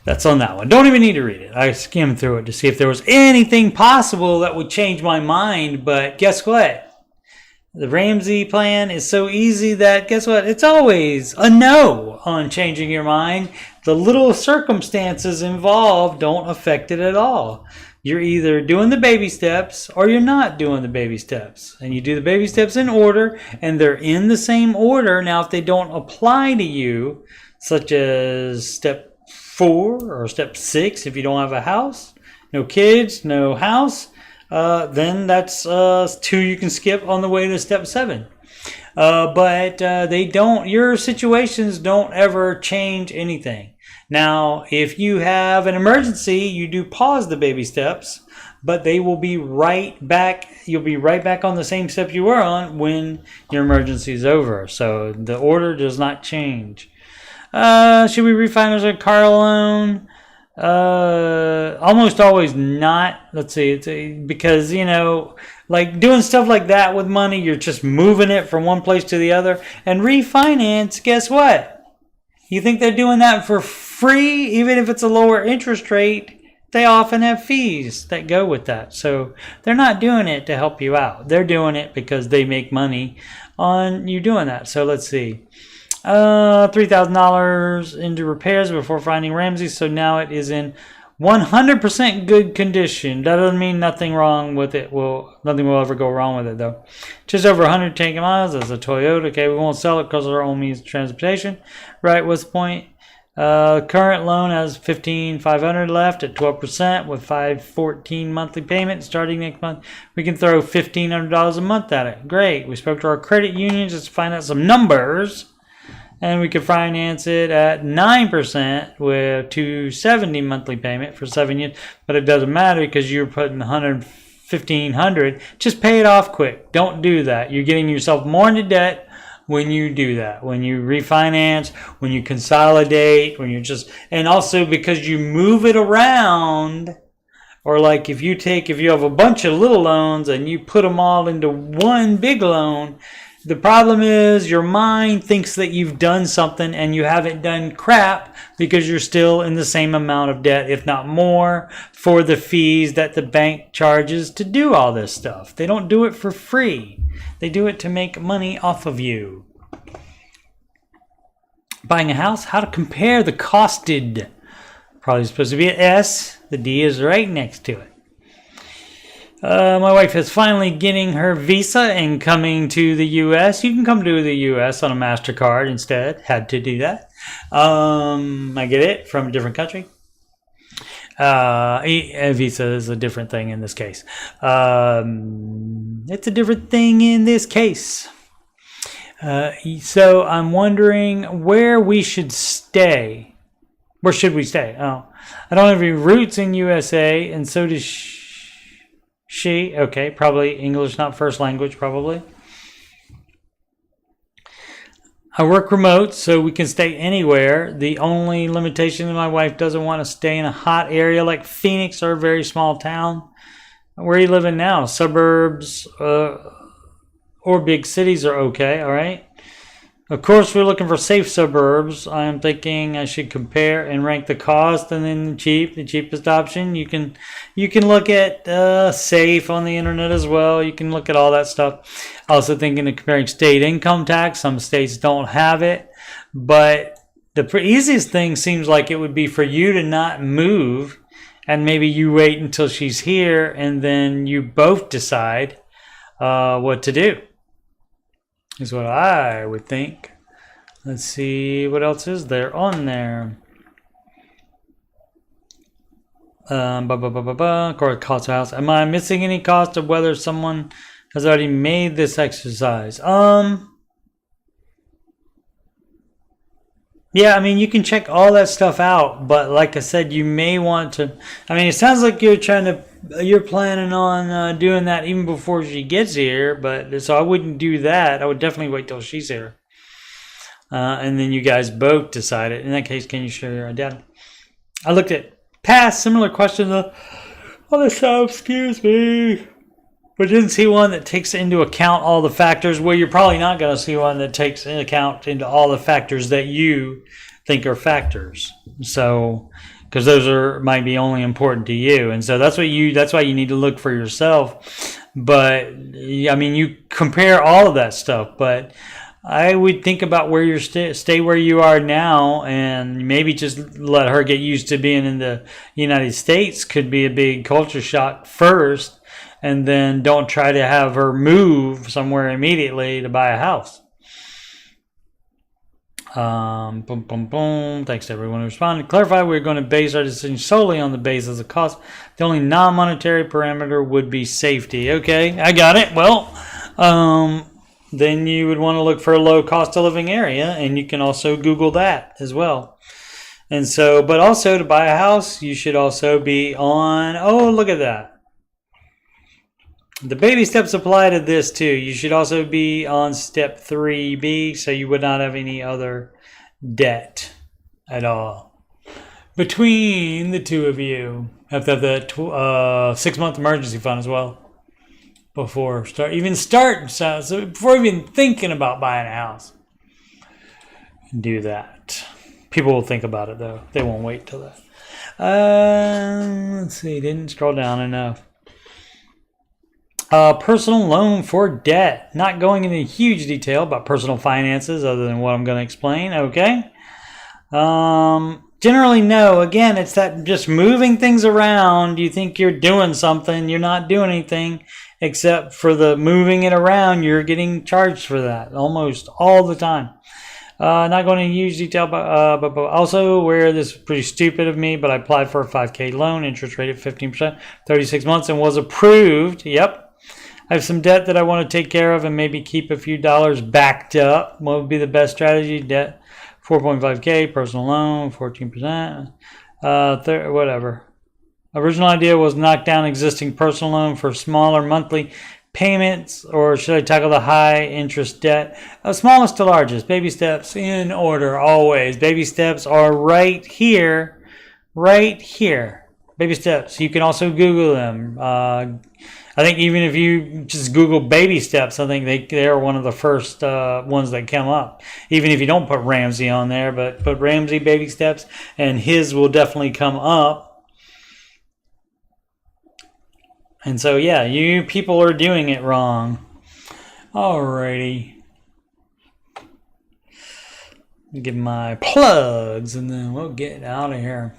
that's on that one. Don't even need to read it. I skimmed through it to see if there was anything possible that would change my mind, but guess what? The Ramsey plan is so easy that, guess what? It's always a no on changing your mind. The little circumstances involved don't affect it at all. You're either doing the baby steps or you're not doing the baby steps. And you do the baby steps in order, and they're in the same order. Now, if they don't apply to you, such as step 4 or step 6, if you don't have a house, no kids, no house, then that's 2 you can skip on the way to step 7. But they don't, your situations don't ever change anything. Now, if you have an emergency, you do pause the baby steps, but they will be right back. You'll be right back on the same step you were on when your emergency is over. So the order does not change. Should we refinance our car loan? Almost always not. Let's see, because, you know, like doing stuff like that with money, you're just moving it from one place to the other. And refinance, guess what? You think they're doing that for free? Even if it's a lower interest rate, they often have fees that go with that. So they're not doing it to help you out. They're doing it because they make money on you doing that. So let's see. $3,000 into repairs before finding Ramsey, so now it is in 100% good condition. That doesn't mean nothing wrong with it. Nothing will ever go wrong with it, though. Just over 100 taken miles. That's a Toyota. Okay, we won't sell it because of our own means of transportation. Right, what's the point? Current loan has $15,500 left at 12% with $514 monthly payment starting next month. We can throw $1,500 a month at it. Great. We spoke to our credit unions just to find out some numbers. And we could finance it at 9% with $270 monthly payment for 7 years. But it doesn't matter because you're putting $115,000. Just pay it off quick. Don't do that. You're getting yourself more into debt when you do that. When you refinance, when you consolidate, when you're just... And also because you move it around. Or like if you have a bunch of little loans and you put them all into one big loan... The problem is your mind thinks that you've done something and you haven't done crap because you're still in the same amount of debt, if not more, for the fees that the bank charges to do all this stuff. They don't do it for free. They do it to make money off of you. Buying a house, how to compare the costed. Probably supposed to be an S. The D is right next to it. My wife is finally getting her visa and coming to the U.S. You can come to the U.S. on a MasterCard instead. Had to do that. I get it from a different country. A visa is a different thing in this case. It's a different thing in this case. So I'm wondering where we should stay. Where should we stay? Oh, I don't have any roots in USA, and so does she. Okay, probably English, not first language, probably. I work remote, so we can stay anywhere. The only limitation is my wife doesn't want to stay in a hot area like Phoenix or a very small town. Where are you living now? Suburbs or big cities are okay, all right? Of course, we're looking for safe suburbs. I am thinking I should compare and rank the cost and then the cheapest option. You can look at safe on the internet as well. You can look at all that stuff. Also thinking of comparing state income tax. Some states don't have it. But the easiest thing seems like it would be for you to not move and maybe you wait until she's here and then you both decide what to do. Is what I would think. Let's see what else is there on there. Cost of house. Am I missing any cost of whether someone has already made this exercise? Yeah, I mean, you can check all that stuff out, but like I said, you may want to. I mean, it sounds like you're planning on doing that even before she gets here, but so I wouldn't do that. I would definitely wait till she's here, and then you guys both decide it. In that case, can you share your data? I looked at past similar questions on the show. Excuse me. But didn't see one that takes into account all the factors. Well, you're probably not going to see one that takes into account into all the factors that you think are factors. So, because those might be only important to you, and so that's why you need to look for yourself. But I mean, you compare all of that stuff. But I would think about where you're stay where you are now, and maybe just let her get used to being in the United States. Could be a big culture shock first. And then don't try to have her move somewhere immediately to buy a house. Thanks to everyone who responded. Clarify, we're going to base our decision solely on the basis of cost. The only non-monetary parameter would be safety. Okay, I got it. Well, then you would want to look for a low cost of living area, and you can also Google that as well. And so, but also to buy a house, you should also be on, look at that. The baby steps apply to this too. You should also be on step 3B, so you would not have any other debt at all. Between the two of you, have to have the 6-month emergency fund as well before even thinking about buying a house. Do that. People will think about it though. They won't wait till that. Let's see. Didn't scroll down enough. Personal loan for debt. Not going into huge detail about personal finances other than what I'm going to explain. Okay. Generally, no. Again, it's that just moving things around. You think you're doing something. You're not doing anything except for the moving it around. You're getting charged for that almost all the time. Not going into huge detail, but also where this is pretty stupid of me, but I applied for a $5,000 loan, interest rate at 15%, 36 months, and was approved. Yep. I have some debt that I want to take care of and maybe keep a few dollars backed up. What would be the best strategy? Debt, 4.5K, personal loan, 14%, whatever. Original idea was knock down existing personal loan for smaller monthly payments, or should I tackle the high interest debt? Smallest to largest, baby steps in order always. Baby steps are right here, Baby steps. You can also Google them. I think even if you just Google baby steps, I think they're one of the first ones that come up. Even if you don't put Ramsey on there, but put Ramsey baby steps, and his will definitely come up. And so, yeah, you people are doing it wrong. Alrighty. Give my plugs, and then we'll get out of here.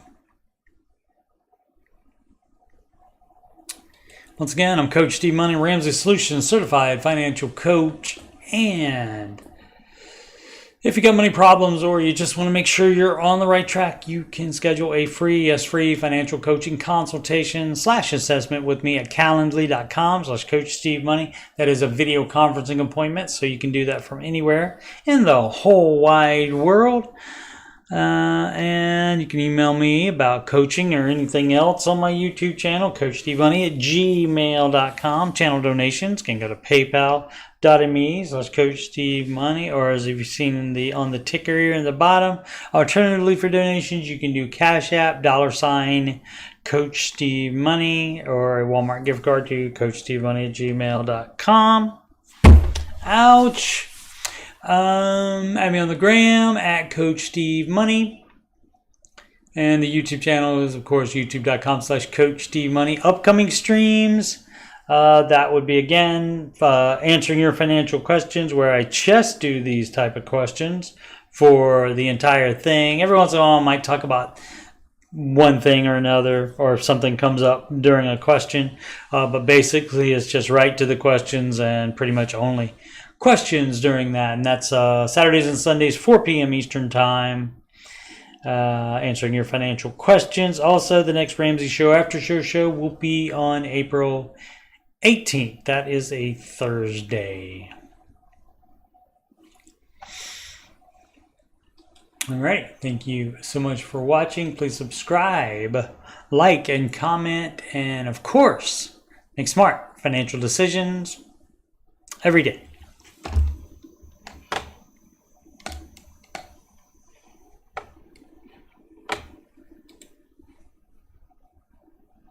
Once again, I'm Coach Steve Money, Ramsey Solutions Certified Financial Coach. And if you got money problems or you just want to make sure you're on the right track, you can schedule a free financial coaching consultation / assessment with me at calendly.com/CoachSteveMoney. That is a video conferencing appointment, so you can do that from anywhere in the whole wide world. And you can email me about coaching or anything else on my YouTube channel, coachstevemoney@gmail.com. Channel donations can go to paypal.me/coachstevemoney, or as you've seen on the ticker here in the bottom. Alternatively, for donations, you can do Cash App, $Coach Steve Money, or a Walmart gift card to coachstevemoney@gmail.com. Ouch. Add me on the gram at Coach Steve Money. And the YouTube channel is, of course, youtube.com/Coach Steve Money. Upcoming streams, that would be, again, answering your financial questions, where I just do these type of questions for the entire thing. Every once in a while, I might talk about one thing or another, or if something comes up during a question. But basically, it's just right to the questions and pretty much only questions during that. And that's Saturdays and Sundays, 4 p.m. Eastern Time. answering your financial questions. Also, the next Ramsey Show Aftershow show will be on April 18th. That is a Thursday. All right. Thank you so much for watching. Please subscribe, like, and comment. And of course, make smart financial decisions every day.